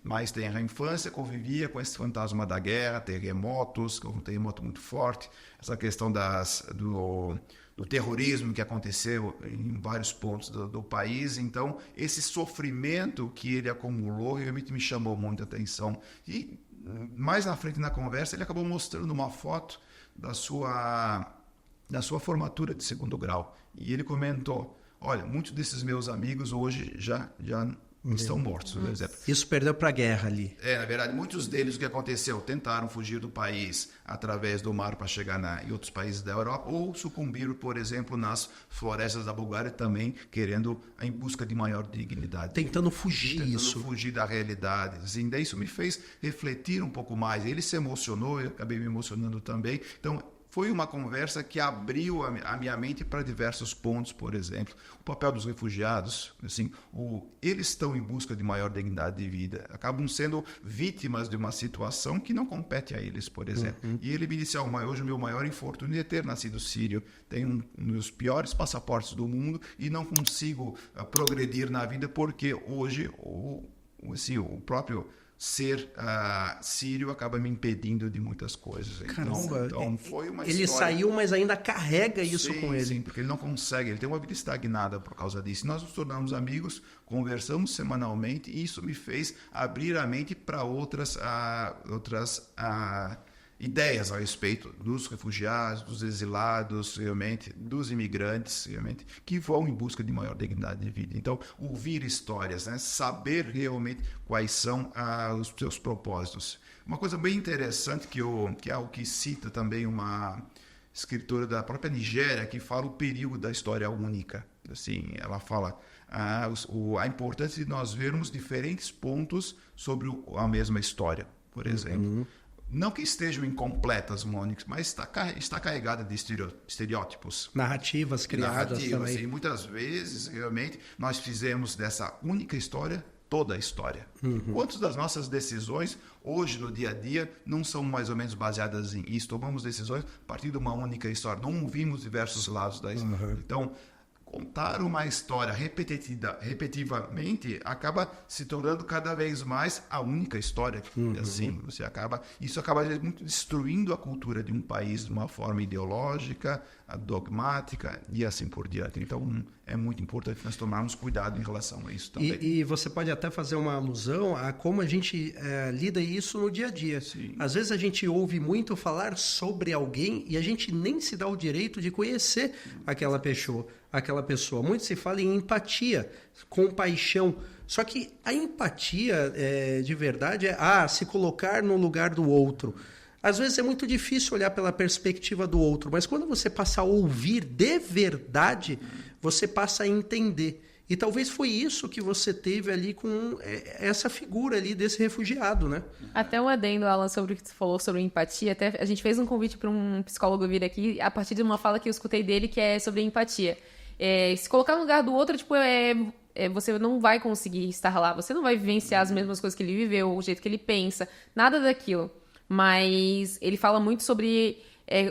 mais tenra infância convivia com esse fantasma da guerra, terremotos, que é um terremoto muito forte, essa questão do terrorismo que aconteceu em vários pontos do país. Então, esse sofrimento que ele acumulou realmente me chamou muita atenção. E mais na frente na conversa, ele acabou mostrando uma foto da sua formatura de 2º grau. E ele comentou, olha, muitos desses meus amigos hoje já estão mortos, por exemplo. Isso perdeu para a guerra ali. Na verdade, muitos deles, o que aconteceu? Tentaram fugir do país através do mar para chegar em outros países da Europa, ou sucumbiram, por exemplo, nas florestas da Bulgária também, em busca de maior dignidade. Tentando fugir da realidade. Assim, daí isso me fez refletir um pouco mais. Ele se emocionou, eu acabei me emocionando também. Então, foi uma conversa que abriu a minha mente para diversos pontos, por exemplo, o papel dos refugiados, assim, eles estão em busca de maior dignidade de vida, acabam sendo vítimas de uma situação que não compete a eles, por exemplo. E ele me disse, hoje o meu maior infortúnio é ter nascido sírio, tenho um dos piores passaportes do mundo e não consigo progredir na vida porque hoje o próprio ser sírio acaba me impedindo de muitas coisas. Caramba, então foi uma ele história... saiu, mas ainda carrega isso com ele. Sim, porque ele não consegue, ele tem uma vida estagnada por causa disso. Nós nos tornamos amigos, conversamos semanalmente e isso me fez abrir a mente para outras ideias a respeito dos refugiados, dos exilados, realmente, dos imigrantes, realmente, que vão em busca de maior dignidade de vida. Então, ouvir histórias, né? Saber realmente quais são os seus propósitos. Uma coisa bem interessante que é algo que cita também uma escritora da própria Nigéria, que fala o perigo da história única. Assim, ela fala a importância de nós vermos diferentes pontos sobre a mesma história, por exemplo. Não que estejam incompletas, Mônica, mas está carregada de estereótipos. Narrativas criadas também. E muitas vezes, realmente, nós fizemos dessa única história toda a história. Quantas das nossas decisões, hoje, no dia a dia, não são mais ou menos baseadas em isso? Tomamos decisões a partir de uma única história. Não ouvimos diversos lados da história. Então, contar uma história repetitivamente acaba se tornando cada vez mais a única história. Assim, isso acaba muito destruindo a cultura de um país de uma forma ideológica, dogmática e assim por diante. Então, é muito importante nós tomarmos cuidado em relação a isso também. E você pode até fazer uma alusão a como a gente lida isso no dia a dia. Sim. Às vezes a gente ouve muito falar sobre alguém e a gente nem se dá o direito de conhecer aquela pessoa. Muito se fala em empatia, compaixão. Só que a empatia, de verdade, se colocar no lugar do outro. Às vezes é muito difícil olhar pela perspectiva do outro, mas quando você passa a ouvir de verdade, você passa a entender. E talvez foi isso que você teve ali com essa figura ali desse refugiado, né? Até um adendo, Alan, sobre o que você falou sobre empatia. Até a gente fez um convite para um psicólogo vir aqui a partir de uma fala que eu escutei dele, que é sobre empatia. Se colocar no lugar do outro, você não vai conseguir estar lá, você não vai vivenciar as mesmas coisas que ele viveu, o jeito que ele pensa, nada daquilo. Mas ele fala muito sobre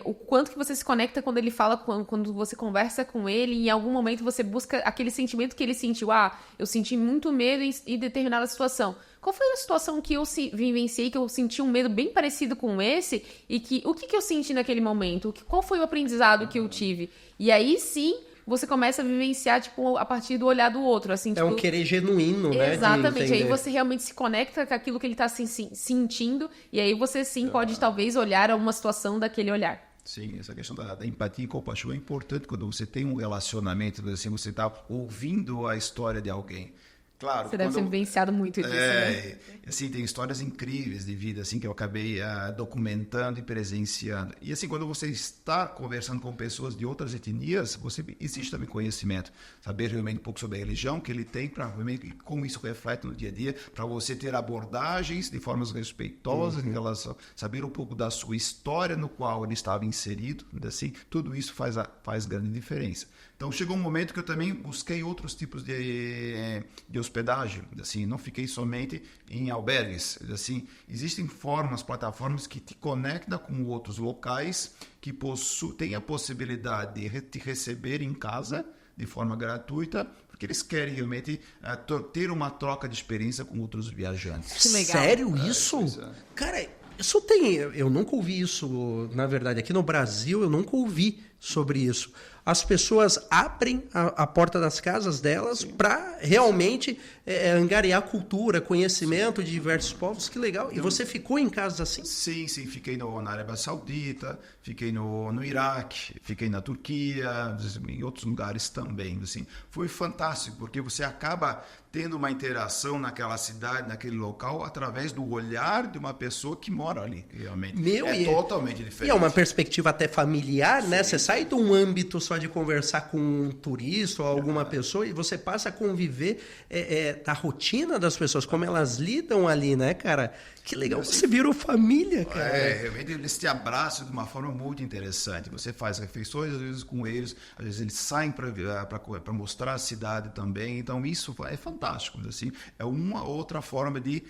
o quanto que você se conecta quando ele fala, quando você conversa com ele, e em algum momento você busca aquele sentimento que ele sentiu. Eu senti muito medo em determinada situação. Qual foi a situação que eu vivenciei, que eu senti um medo bem parecido com esse, e o que eu senti naquele momento? Qual foi o aprendizado que eu tive? E aí sim, você começa a vivenciar, a partir do olhar do outro, assim, um querer genuíno, né? Exatamente. Aí você realmente se conecta com aquilo que ele está sentindo, e aí você sim pode, talvez, olhar a uma situação daquele olhar. Sim, essa questão da empatia e compaixão é importante quando você tem um relacionamento, assim, você está ouvindo a história de alguém. Claro, Você deve ter vivenciado muito disso, né? Assim, tem histórias incríveis de vida, assim, que eu acabei documentando e presenciando. E assim, quando você está conversando com pessoas de outras etnias, existe também conhecimento, saber realmente um pouco sobre a religião que ele tem, para como isso reflete no dia a dia, para você ter abordagens de formas respeitosas em relação, saber um pouco da sua história no qual ele estava inserido, assim, tudo isso faz grande diferença. Então, chegou um momento que eu também busquei outros tipos de hospedagem, assim, não fiquei somente em albergues, assim, existem plataformas que te conectam com outros locais que têm a possibilidade de te receber em casa de forma gratuita, porque eles querem realmente ter uma troca de experiência com outros viajantes. Que legal. Sério isso? Cara, isso tem... Eu nunca ouvi isso, na verdade. Aqui no Brasil, eu nunca ouvi sobre isso. As pessoas abrem a porta das casas delas para realmente angariar cultura, conhecimento de diversos povos. Que legal. E você ficou em casas assim? Sim, fiquei na Arábia Saudita, fiquei no Iraque, fiquei na Turquia, em outros lugares também. Assim, foi fantástico, porque você acaba tendo uma interação naquela cidade, naquele local, através do olhar de uma pessoa que mora ali, realmente. Totalmente diferente. E é uma perspectiva até familiar, né? Você sai de um âmbito só de conversar com um turista ou alguma pessoa e você passa a conviver da rotina das pessoas, como elas lidam ali, né, cara? Que legal, você virou família, cara. Realmente eles te abraçam de uma forma muito interessante. Você faz refeições, às vezes, com eles, às vezes eles saem para mostrar a cidade também. Então, isso é fantástico. Assim, é uma outra forma de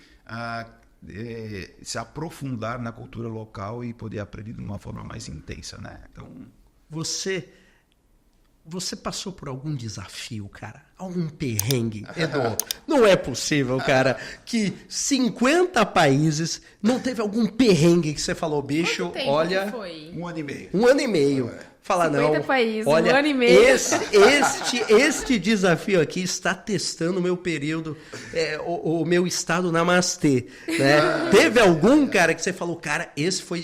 se aprofundar na cultura local e poder aprender de uma forma mais intensa, né? Então... Você passou por algum desafio, cara? Algum perrengue? Edu, não é possível, cara, que 50 países não teve algum perrengue que você falou, bicho, Quanto tempo olha... que foi? 1 ano e meio. 1 ano e meio. Fala, 50 não, países, olha, 1 ano e meio. Este desafio aqui está testando o meu período, o meu estado namastê, né? Teve algum, cara, que você falou, cara, esse foi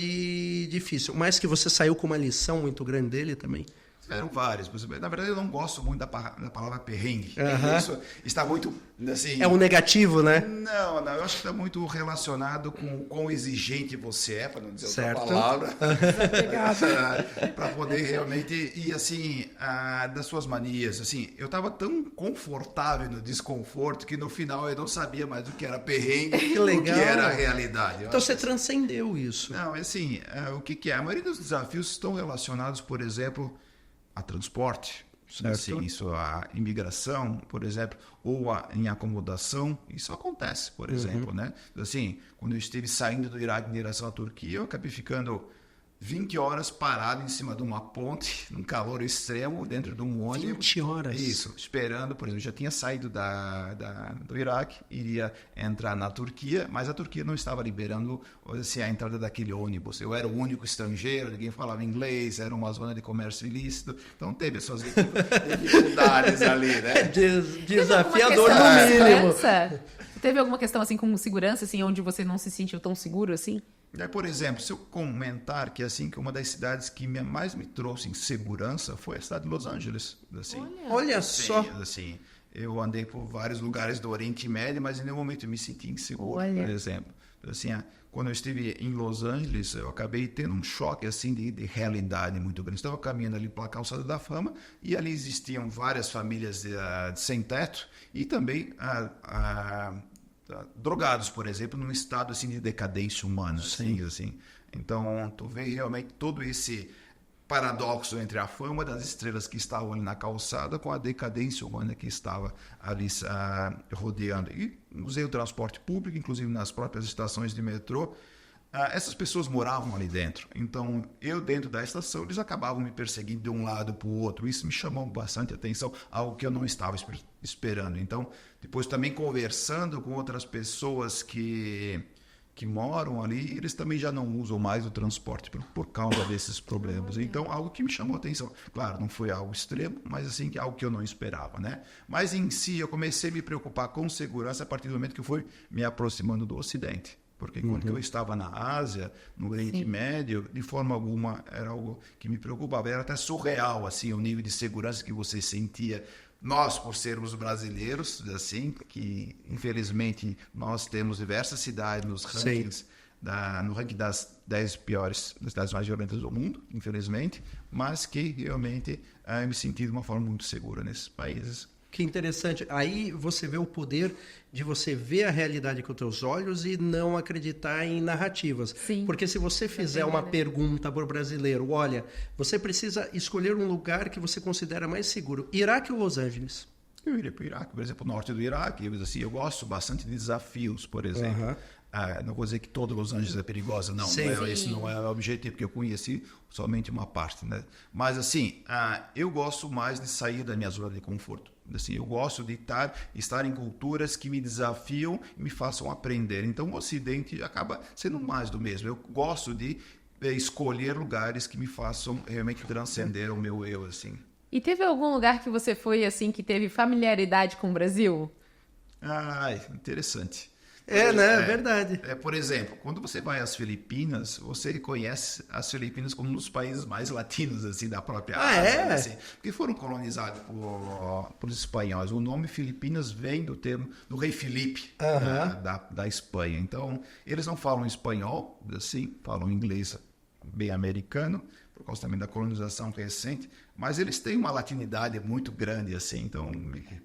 difícil, mas que você saiu com uma lição muito grande dele também? Eram vários. Na verdade, eu não gosto muito da palavra perrengue. Isso está muito, assim... É um negativo, né? Não, eu acho que está muito relacionado com quão exigente você é, para não dizer certo. outra palavra, para poder realmente ir, assim, das suas manias. Assim, eu estava tão confortável no desconforto que no final eu não sabia mais o que era perrengue e o que era a realidade. Então você transcendeu isso. Não, assim, o que é? A maioria dos desafios estão relacionados, por exemplo, a transporte, assim, isso, a imigração, por exemplo, ou em acomodação, isso acontece, por exemplo, né? Assim, quando eu estive saindo do Iraque em direção à Turquia, eu acabei ficando 20 horas parado em cima de uma ponte, num calor extremo, dentro de um ônibus. 20 horas? Isso, esperando, por exemplo, eu já tinha saído do Iraque, iria entrar na Turquia, mas a Turquia não estava liberando, assim, a entrada daquele ônibus. Eu era o único estrangeiro, ninguém falava inglês, era uma zona de comércio ilícito, então teve suas dificuldades ali, né? Desafiador no mínimo. Teve alguma questão assim com segurança, assim, onde você não se sentiu tão seguro assim? Por exemplo, se eu comentar que, assim, que uma das cidades que mais me trouxe em segurança foi a cidade de Los Angeles. Assim. Olha só. Assim, eu andei por vários lugares do Oriente Médio, mas em nenhum momento eu me senti inseguro, por exemplo. Assim, quando eu estive em Los Angeles, eu acabei tendo um choque assim, de realidade muito grande. Estava caminhando ali pela Calçada da Fama e ali existiam várias famílias sem teto e também... drogados, por exemplo, num estado assim de decadência humana, assim. Então, tu vê realmente todo esse paradoxo entre a fama das estrelas que estavam ali na calçada com a decadência humana que estava ali rodeando. E usei o transporte público, inclusive nas próprias estações de metrô. Essas pessoas moravam ali dentro. Então, eu dentro da estação, eles acabavam me perseguindo de um lado para o outro. Isso me chamou bastante atenção, algo que eu não estava esperando. Então, depois também conversando com outras pessoas que moram ali, eles também já não usam mais o transporte por causa desses problemas. Então, algo que me chamou atenção. Claro, não foi algo extremo, mas assim, algo que eu não esperava, né? Mas em si, eu comecei a me preocupar com segurança a partir do momento que eu fui me aproximando do Ocidente. Porque quando eu estava na Ásia, no Oriente Médio, de forma alguma era algo que me preocupava. Era até surreal assim, o nível de segurança que você sentia nós, por sermos brasileiros, assim, que infelizmente nós temos diversas cidades nos rankings, no ranking das 10 piores, das cidades mais violentas do mundo, infelizmente, mas que realmente eu me senti de uma forma muito segura nesses países. Que interessante. Aí você vê o poder de você ver a realidade com os teus olhos e não acreditar em narrativas. Sim. Porque se você fizer uma pergunta para o brasileiro, olha, você precisa escolher um lugar que você considera mais seguro, Iraque ou Los Angeles? Eu iria para o Iraque, por exemplo, o norte do Iraque. Assim, eu gosto bastante de desafios, por exemplo. Não vou dizer que todo Los Angeles é perigosa, não. Esse não é o objetivo, porque eu conheci somente uma parte, né? Mas, assim, eu gosto mais de sair da minha zona de conforto. Assim, eu gosto de estar em culturas que me desafiam e me façam aprender. Então, o Ocidente acaba sendo mais do mesmo. Eu gosto de escolher lugares que me façam realmente transcender o meu eu, assim. E teve algum lugar que você foi, assim, que teve familiaridade com o Brasil? Interessante. É verdade. Por exemplo, quando você vai às Filipinas, você conhece as Filipinas como um dos países mais latinos assim, da própria Ásia. Assim, porque foram colonizados por espanhóis. O nome Filipinas vem do rei Filipe, da Espanha. Então, eles não falam espanhol, assim, falam inglês bem americano, por causa também da colonização recente, mas eles têm uma latinidade muito grande, assim, então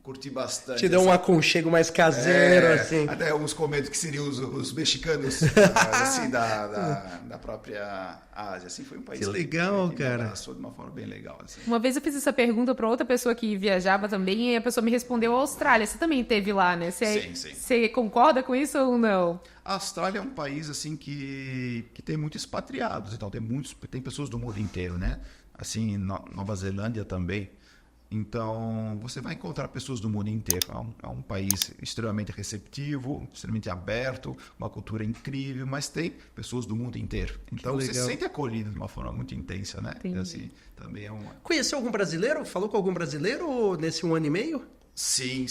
curti bastante. Te deu um aconchego mais caseiro, assim. Até alguns comentam que seriam os mexicanos, assim, da própria Ásia, assim, foi um país que legal, cara. Passou de uma forma bem legal, assim. Uma vez eu fiz essa pergunta para outra pessoa que viajava também, e a pessoa me respondeu a Austrália. Você também esteve lá, né? Sim. Você concorda com isso ou não? A Austrália é um país assim que tem muitos expatriados, então tem pessoas do mundo inteiro, né? Assim, Nova Zelândia também. Então, você vai encontrar pessoas do mundo inteiro. É um país extremamente receptivo, extremamente aberto, uma cultura incrível, mas tem pessoas do mundo inteiro. Então, você se sente acolhido de uma forma muito intensa, né? Assim, também é Conheceu algum brasileiro? Falou com algum brasileiro nesse 1 ano e meio? Sim.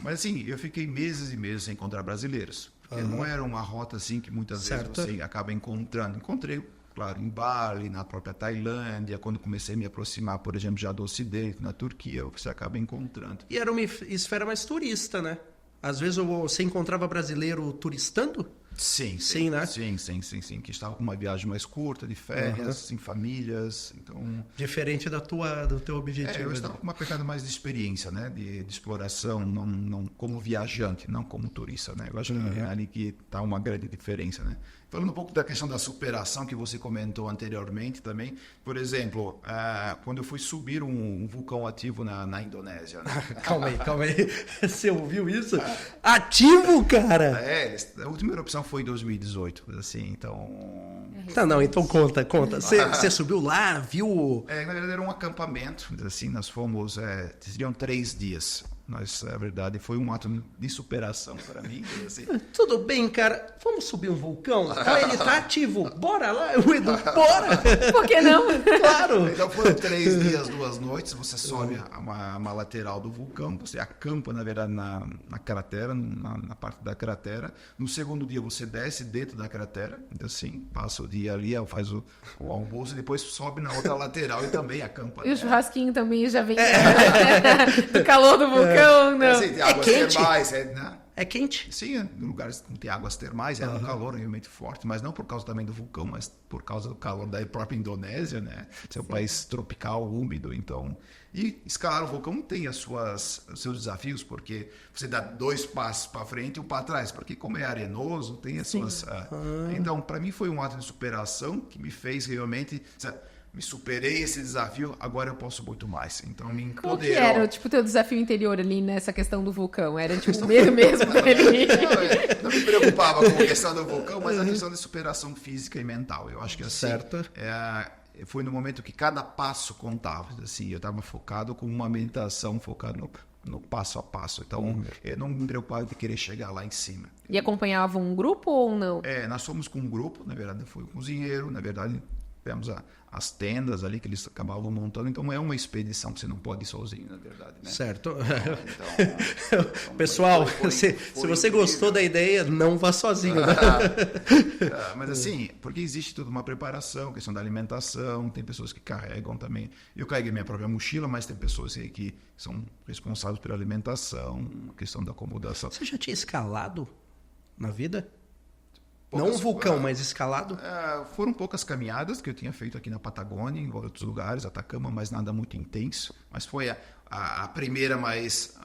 Mas assim, eu fiquei meses e meses sem encontrar brasileiros. Porque não era uma rota assim que muitas vezes você acaba encontrando. Encontrei, claro, em Bali, na própria Tailândia, quando comecei a me aproximar, por exemplo, já do Ocidente, na Turquia, você acaba encontrando. E era uma esfera mais turista, né? Às vezes você encontrava brasileiro turistando? Sim, né? Sim, que estava com uma viagem mais curta, de férias, em famílias, então... Diferente do teu objetivo. Eu estava com uma pegada mais de experiência, né? De exploração, não como viajante, não como turista, né? Eu acho que é ali que está uma grande diferença, né? Falando um pouco da questão da superação que você comentou anteriormente também, por exemplo, quando eu fui subir um vulcão ativo na Indonésia. Né? Calma aí. Você ouviu isso? Ativo, cara? A última erupção foi em 2018, assim, então... Então conta. Você subiu lá, viu? Na verdade era um acampamento, assim, nós fomos, seriam 3 dias. Na verdade, foi um ato de superação para mim. Assim. Tudo bem, cara. Vamos subir um vulcão? Ele tá ativo. Bora lá, o Edu, bora! Por que não? Claro! Então foram 3 dias, 2 noites. Você sobe uma lateral do vulcão, você acampa, na verdade, na cratera, na parte da cratera. No segundo dia, você desce dentro da cratera, assim, passa o dia ali, faz o almoço e depois sobe na outra lateral e também acampa. E o churrasquinho também já vem do calor do vulcão. Não. Assim, tem águas termais, né? É quente? Sim, em lugares que tem águas termais, é um calor realmente forte, mas não por causa também do vulcão, mas por causa do calor da própria Indonésia, né? É um país tropical, úmido, então... E escalar o vulcão tem os seus desafios, porque você dá 2 passos para frente e 1 para trás, porque como é arenoso, tem as suas... Então, para mim foi um ato de superação que me fez realmente... Me superei esse desafio, agora eu posso muito mais. Então me empoderou. Qual que era o teu desafio interior ali nessa questão do vulcão? Era tipo o medo mesmo dele? Não me preocupava com a questão do vulcão, mas a questão de superação física e mental. Eu acho que assim, foi no momento que cada passo contava. Assim, eu estava focado com uma meditação focada no passo a passo. Então, eu não me preocupava de querer chegar lá em cima. E acompanhava um grupo ou não? Nós fomos com um grupo, na verdade, foi um cozinheiro, na verdade... tivemos as tendas ali que eles acabavam montando. Então é uma expedição que você não pode ir sozinho, na verdade, né? Certo. Então, Pessoal, foi se você gostou da ideia, não vá sozinho. Né? Mas assim, porque existe toda uma preparação, questão da alimentação, tem pessoas que carregam também. Eu carreguei minha própria mochila, mas tem pessoas aí que são responsáveis pela alimentação, questão da acomodação. Você já tinha escalado na vida? Poucas, não um vulcão, mas escalado? Foram poucas caminhadas que eu tinha feito aqui na Patagônia, em outros lugares, Atacama, mas nada muito intenso. Mas foi a primeira mais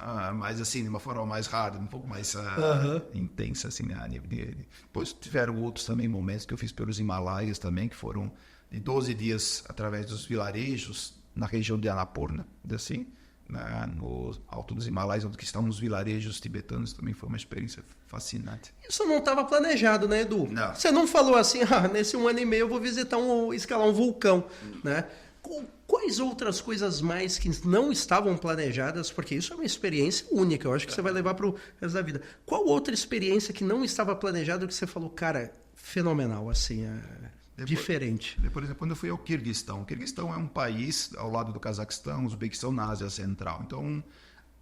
assim, de uma forma mais hard, um pouco mais intensa, assim, né? Depois tiveram outros também momentos que eu fiz pelos Himalaias também, que foram de 12 dias através dos vilarejos na região de Annapurna, assim, no alto dos Himalaias, onde estão os vilarejos tibetanos, também foi uma experiência fascinante. Isso não estava planejado, né, Edu? Não. Você não falou assim, nesse 1 ano e meio eu vou visitar escalar um vulcão, né? Quais outras coisas mais que não estavam planejadas? Porque isso é uma experiência única, eu acho que você vai levar para o resto da vida. Qual outra experiência que não estava planejada que você falou, cara, fenomenal, assim, diferente? Por exemplo, quando eu fui ao Quirguistão. O Quirguistão é um país ao lado do Cazaquistão, Uzbequistão, na Ásia Central. Então,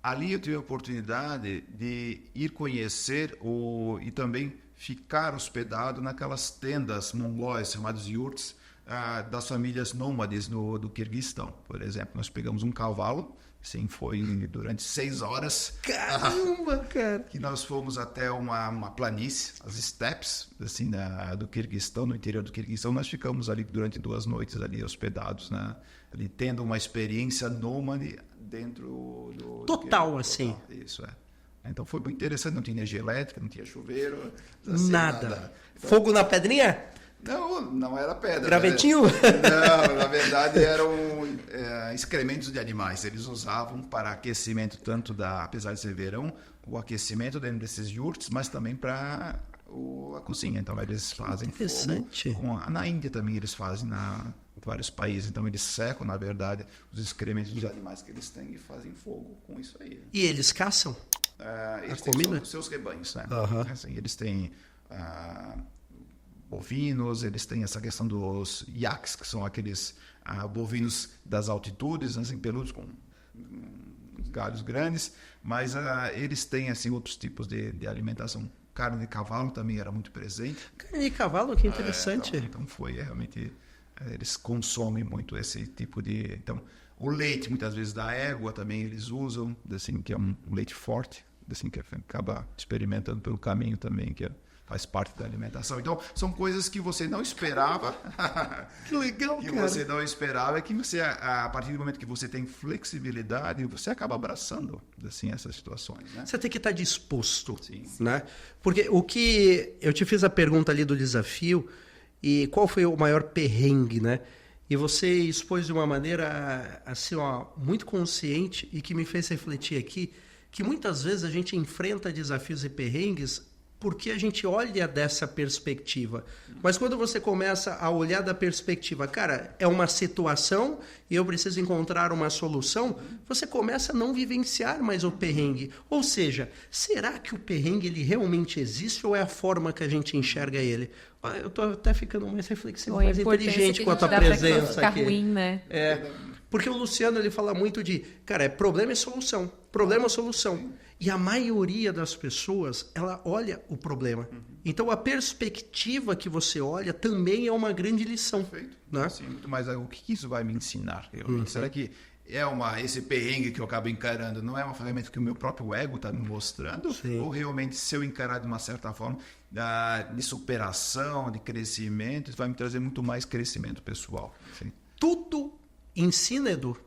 ali eu tive a oportunidade de ir conhecer e também ficar hospedado naquelas tendas mongóis, chamadas yurts, das famílias nômades do Quirguistão. Por exemplo, nós pegamos um cavalo, sim, foi durante 6 horas. Caramba, cara! Que nós fomos até uma planície, as steppes, assim, do Quirguistão, no interior do Quirguistão. Nós ficamos ali durante 2 noites ali hospedados, né? Ali tendo uma experiência nômade dentro do total, assim. Isso, Então foi muito interessante, não tinha energia elétrica, não tinha chuveiro. Assim, nada. Então, fogo na pedrinha? Não era pedra. Gravetinho? Não, na verdade eram excrementos de animais. Eles usavam para aquecimento, tanto apesar de ser verão, o aquecimento dentro desses yurts, mas também para a cozinha. Então eles fazem interessante. Fogo. Na Índia também eles fazem, em vários países. Então eles secam, na verdade, os excrementos dos animais que eles têm e fazem fogo com isso aí. E eles caçam? Eles têm os seus rebanhos, né? Assim, eles têm bovinos, eles têm essa questão dos yaks, que são aqueles bovinos das altitudes, assim, peludos com galhos grandes, mas eles têm assim, outros tipos de alimentação. Carne de cavalo também era muito presente. Carne de cavalo, que interessante. Então foi realmente... Eles consomem muito esse tipo de... Então, o leite, muitas vezes, da égua também eles usam, assim, que é um leite forte, assim, que acaba experimentando pelo caminho também, que faz parte da alimentação. Então, são coisas que você não esperava. Que legal, que cara. você não esperava, que você, a partir do momento que você tem flexibilidade, você acaba abraçando, assim, essas situações, né? Você tem que estar disposto, Sim. Né? Porque o que... Eu te fiz a pergunta ali do desafio, e qual foi o maior perrengue, né? E você expôs de uma maneira, assim, muito consciente e que me fez refletir aqui, que muitas vezes a gente enfrenta desafios e perrengues porque a gente olha dessa perspectiva. Mas quando você começa a olhar da perspectiva, cara, é uma situação e eu preciso encontrar uma solução, você começa a não vivenciar mais o perrengue. Ou seja, será que o perrengue ele realmente existe ou é a forma que a gente enxerga ele? Eu estou até ficando mais reflexivo, mais inteligente com a tua presença aqui. Ruim, né? Porque o Luciano ele fala muito de, cara, problema e solução. Problema e solução. E a maioria das pessoas, ela olha o problema. Então, a perspectiva que você olha também é uma grande lição. Perfeito. Né? Sim, muito mais o que isso vai me ensinar realmente? Será que esse perrengue que eu acabo encarando não é uma ferramenta que o meu próprio ego está me mostrando? Sim. Ou realmente, se eu encarar de uma certa forma de superação, de crescimento, isso vai me trazer muito mais crescimento pessoal? Assim. Tudo ensina, Edu.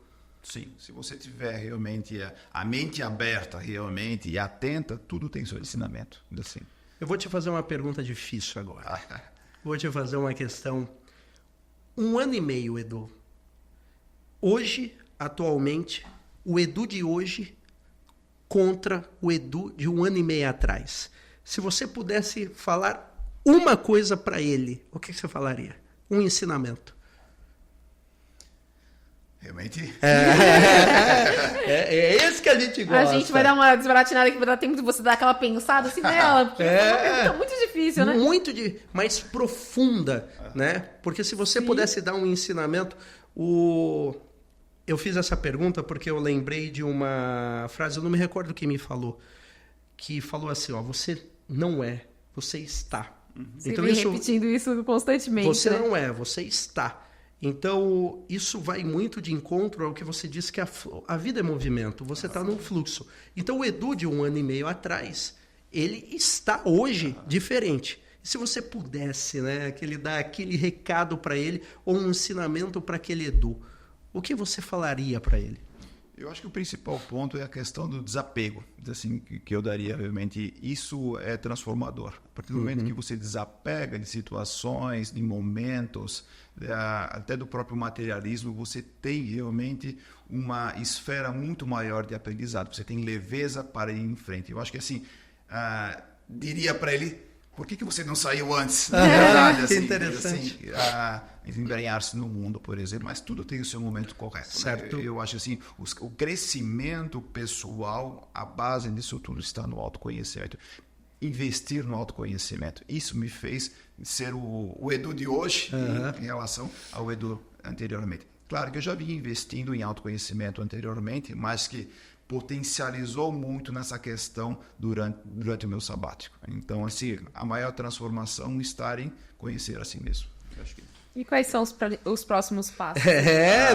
Sim, se você tiver realmente a mente aberta realmente e atenta, tudo tem seu ensinamento. Assim. Eu vou te fazer uma pergunta difícil agora. Vou te fazer uma questão. 1 ano e meio, Edu. Hoje, atualmente, o Edu de hoje contra o Edu de 1 ano e meio atrás. Se você pudesse falar uma coisa para ele, o que você falaria? Um ensinamento. Realmente. É esse que a gente gosta. A gente vai dar uma desbaratinada aqui, vai dar tempo de você dar aquela pensada assim nela, porque é uma pergunta muito difícil, né? Mais profunda, né? Porque se você pudesse dar um ensinamento, eu fiz essa pergunta porque eu lembrei de uma frase, eu não me recordo quem me falou, que falou assim, ó, você não é, você está. Você então vem isso repetindo isso constantemente. Você né? não é, você está. Então, isso vai muito de encontro ao que você disse que a vida é movimento, você está num fluxo. Então, o Edu, de 1 ano e meio atrás, ele está hoje diferente. E se você pudesse, né, dar aquele recado para ele, ou um ensinamento para aquele Edu, o que você falaria para ele? Eu acho que o principal ponto é a questão do desapego, assim, que eu daria realmente. Isso é transformador. A partir do momento que você desapega de situações, de momentos, até do próprio materialismo, você tem realmente uma esfera muito maior de aprendizado. Você tem leveza para ir em frente. Eu acho que assim, diria para ele, por que você não saiu antes? Na verdade, assim, interessante. Embrenhar-se no mundo, por exemplo, mas tudo tem o seu momento correto. Certo. Né? Eu acho assim, o crescimento pessoal, a base disso tudo está no autoconhecimento. Investir no autoconhecimento. Isso me fez ser o Edu de hoje em relação ao Edu anteriormente. Claro que eu já vinha investindo em autoconhecimento anteriormente, mas que potencializou muito nessa questão durante o meu sabático. Então, assim, a maior transformação está em conhecer a si mesmo. Eu acho que... E quais são os próximos passos?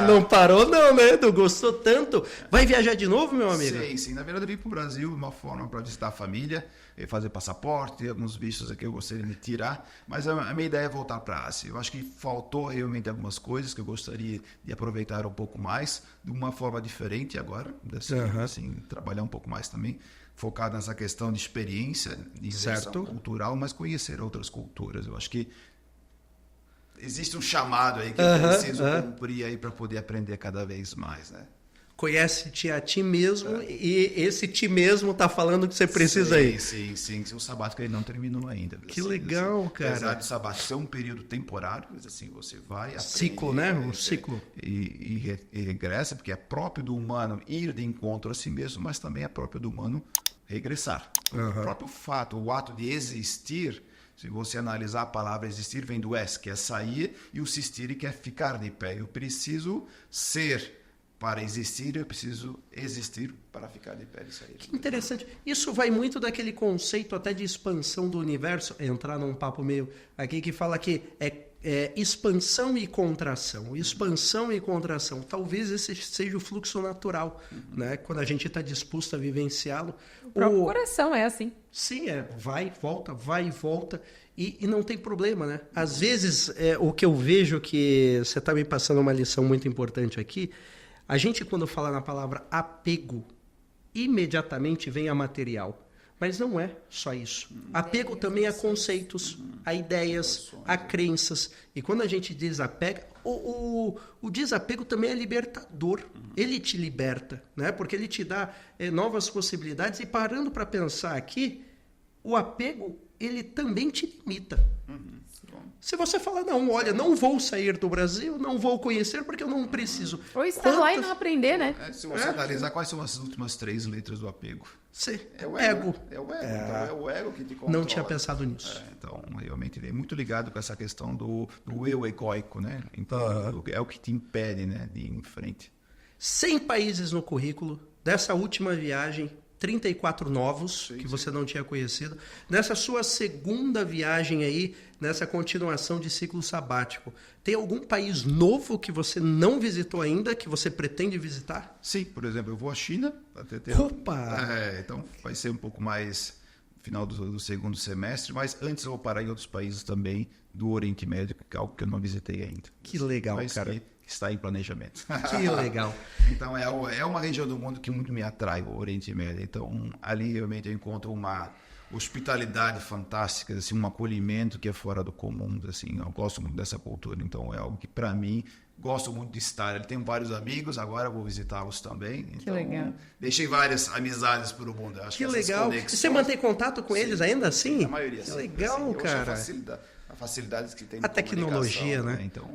Não parou não, né, Edu? Gostou tanto. Vai viajar de novo, meu amigo? Sim. Na verdade, eu vim para o Brasil de uma forma para visitar a família, fazer passaporte, alguns vistos aqui eu gostaria de tirar, mas a minha ideia é voltar para a Ásia. Eu acho que faltou realmente algumas coisas que eu gostaria de aproveitar um pouco mais, de uma forma diferente agora, assim, trabalhar um pouco mais também, focado nessa questão de experiência, de inserção cultural, mas conhecer outras culturas. Eu acho que existe um chamado aí que eu preciso cumprir aí para poder aprender cada vez mais, né? Conhece-te a ti mesmo e esse ti mesmo tá falando que você precisa ir. Sim. O sabático ele não terminou ainda. Que legal, cara. Apesar do sabático ser um período temporário, mas assim, você vai... Ciclo, né? Um ciclo. E regressa, porque é próprio do humano ir de encontro a si mesmo, mas também é próprio do humano regressar. O próprio fato, o ato de existir, se você analisar a palavra existir, vem do es, que é sair, e o sistir, que é ficar de pé. Eu preciso ser para existir, eu preciso existir para ficar de pé e sair. Que interessante. Isso vai muito daquele conceito até de expansão do universo, entrar num papo meio aqui que fala que é expansão e contração. Expansão e contração. Talvez esse seja o fluxo natural, né? Quando a gente está disposto a vivenciá-lo. O próprio coração é assim. Sim, vai e volta. E não tem problema, né? Às vezes, o que eu vejo que você está me passando uma lição muito importante aqui, a gente, quando fala na palavra apego, imediatamente vem a material. Mas não é só isso. Apego também a conceitos, a ideias, a crenças. E quando a gente desapega, o desapego também é libertador. Ele te liberta, né? Porque ele te dá novas possibilidades. E parando para pensar aqui, o apego, ele também te limita. Se você falar, não, olha, não vou sair do Brasil, não vou conhecer porque eu não preciso. Ou estar lá e não aprender, né? Se você analisar quais são as últimas 3 letras do apego. É o ego. É o ego. Então é o ego que te controla. Não tinha pensado nisso. Então, realmente, ele é muito ligado com essa questão do eu egóico, né? Então, é o que te impede, né, de ir em frente. 100 países no currículo dessa última viagem, 34 novos que você não tinha conhecido. Nessa sua segunda viagem aí, nessa continuação de ciclo sabático, tem algum país novo que você não visitou ainda, que você pretende visitar? Sim, por exemplo, eu vou à China. Opa! Então vai ser um pouco mais final do segundo semestre, mas antes eu vou parar em outros países também do Oriente Médio, que é algo que eu não visitei ainda. Que legal, mas cara. Que está em planejamento. Que legal. Então, é uma região do mundo que muito me atrai, o Oriente Médio. Então, ali realmente eu encontro uma hospitalidade fantástica, assim, um acolhimento que é fora do comum. Assim, eu gosto muito dessa cultura. Então, é algo que, para mim, gosto muito de estar. Eu tenho vários amigos, agora eu vou visitá-los também. Então, que legal. Deixei várias amizades pelo mundo. Acho que legal. Você mantém contato com eles ainda assim? A maioria, que legal, assim, cara. A facilidades que tem A tecnologia, né? Então,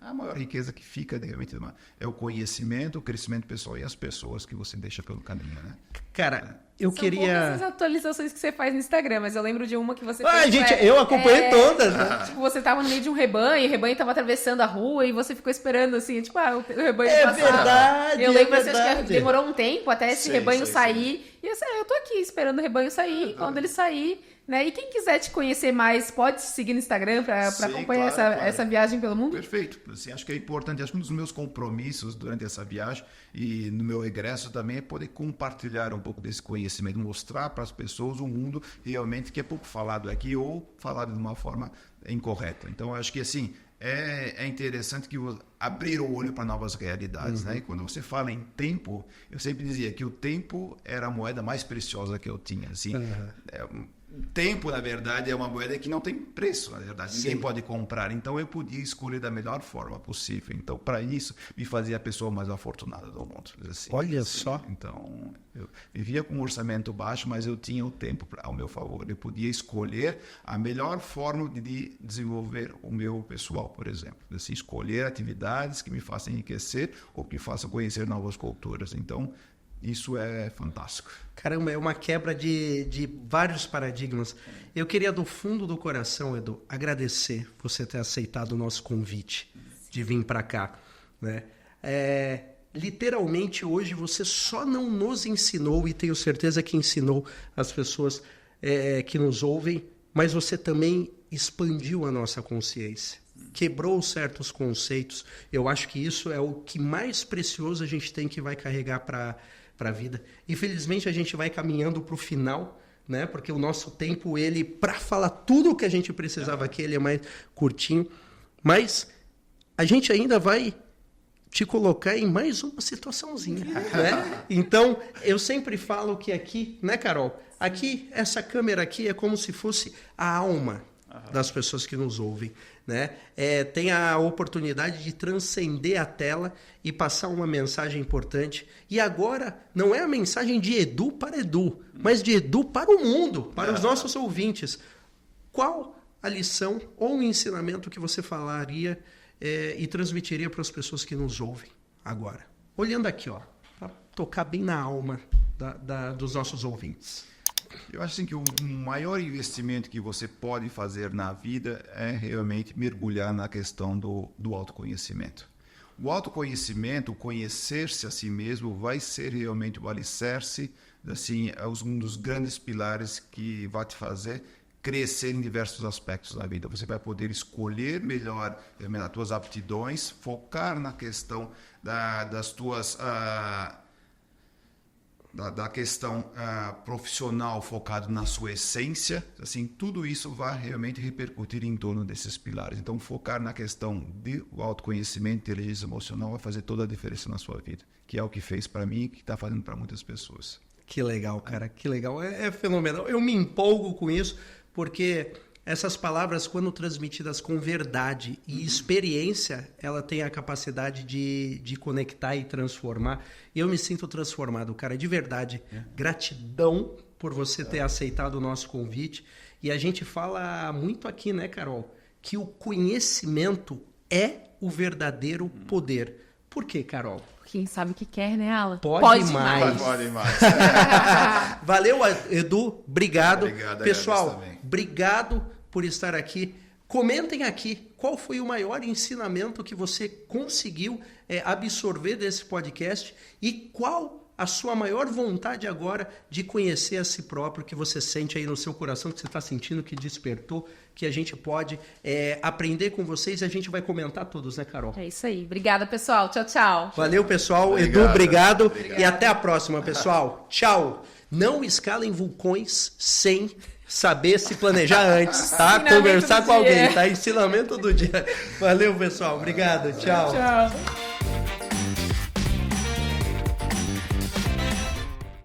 a maior riqueza que fica realmente é o conhecimento, o crescimento pessoal e as pessoas que você deixa pelo caminho, né? Cara, eu São queria... poucas as atualizações que você faz no Instagram, mas eu lembro de uma que você Ah, fez, gente, eu acompanhei todas, né? Tipo, você tava no meio de um rebanho, e o rebanho tava atravessando a rua e você ficou esperando, assim, tipo, o rebanho É passar. verdade, Eu lembro, é assim, acho que verdade. demorou um tempo até esse Sim, rebanho sim, sair. E eu tô aqui esperando o rebanho sair. Quando ele sair, né? E quem quiser te conhecer mais, pode te seguir no Instagram pra Sim, acompanhar claro. essa viagem pelo mundo? Perfeito. Assim, acho que é importante, acho que um dos meus compromissos durante essa viagem e no meu regresso também é poder compartilhar um pouco desse conhecimento, mostrar para as pessoas um mundo realmente que é pouco falado aqui ou falado de uma forma incorreta. Então, acho que assim, é interessante que abrir o olho para novas realidades, né? E quando você fala em tempo, eu sempre dizia que o tempo era a moeda mais preciosa que eu tinha, assim. Tempo, na verdade, é uma moeda que não tem preço, na verdade. Ninguém pode comprar. Então, eu podia escolher da melhor forma possível. Então, para isso, me fazia a pessoa mais afortunada do mundo. Assim, Olha só. Então, eu vivia com um orçamento baixo, mas eu tinha o tempo ao meu favor. Eu podia escolher a melhor forma de desenvolver o meu pessoal, por exemplo. Assim, escolher atividades que me façam enriquecer ou que façam conhecer novas culturas. Então, isso é fantástico. Caramba, é uma quebra de vários paradigmas. Eu queria, do fundo do coração, Edu, agradecer você ter aceitado o nosso convite de vir para cá, né? Literalmente, hoje, você só não nos ensinou, e tenho certeza que ensinou as pessoas que nos ouvem, mas você também expandiu a nossa consciência. Quebrou certos conceitos. Eu acho que isso é o que mais precioso a gente tem, que vai carregar para a vida. Infelizmente, a gente vai caminhando para o final, né? Porque o nosso tempo, ele, para falar tudo o que a gente precisava aqui, ele é mais curtinho. Mas a gente ainda vai te colocar em mais uma situaçãozinha, né? Então, eu sempre falo que aqui, né, Carol? Aqui, essa câmera aqui é como se fosse a alma das pessoas que nos ouvem, né? Tem a oportunidade de transcender a tela e passar uma mensagem importante. E agora, não é a mensagem de Edu para Edu, mas de Edu para o mundo, para os nossos ouvintes. Qual a lição ou o ensinamento que você falaria e transmitiria para as pessoas que nos ouvem agora? Olhando aqui, ó, para tocar bem na alma dos nossos ouvintes. Eu acho assim, que o maior investimento que você pode fazer na vida é realmente mergulhar na questão do autoconhecimento. O autoconhecimento, o conhecer-se a si mesmo, vai ser realmente o alicerce, assim, um dos grandes pilares que vai te fazer crescer em diversos aspectos da vida. Você vai poder escolher melhor as tuas aptidões, focar na questão das tuas... Da questão profissional focado na sua essência, assim, tudo isso vai realmente repercutir em torno desses pilares. Então, focar na questão do autoconhecimento, inteligência emocional, vai fazer toda a diferença na sua vida, que é o que fez para mim e que está fazendo para muitas pessoas. Que legal, cara, que legal. É fenomenal. Eu me empolgo com isso, porque essas palavras, quando transmitidas com verdade e experiência, ela tem a capacidade de conectar e transformar. E eu me sinto transformado, cara, de verdade. Gratidão por você ter aceitado o nosso convite. E a gente fala muito aqui, né, Carol, que o conhecimento é o verdadeiro poder. Por quê, Carol? Quem sabe o que quer, né, Alan? Pode mais. Pode mais. Valeu, Edu. Obrigado. Obrigado, pessoal, obrigado por estar aqui. Comentem aqui qual foi o maior ensinamento que você conseguiu absorver desse podcast e qual a sua maior vontade agora de conhecer a si próprio, que você sente aí no seu coração, que você está sentindo, que despertou, que a gente pode aprender com vocês, e a gente vai comentar todos, né, Carol? É isso aí. Obrigada, pessoal. Tchau, tchau. Valeu, pessoal. Edu, obrigado. E até a próxima, pessoal. Tchau. Não escalem vulcões sem saber se planejar antes, tá? Conversar com alguém, tá? Ensinamento do dia. Valeu, pessoal. Obrigado. Tchau. Tchau.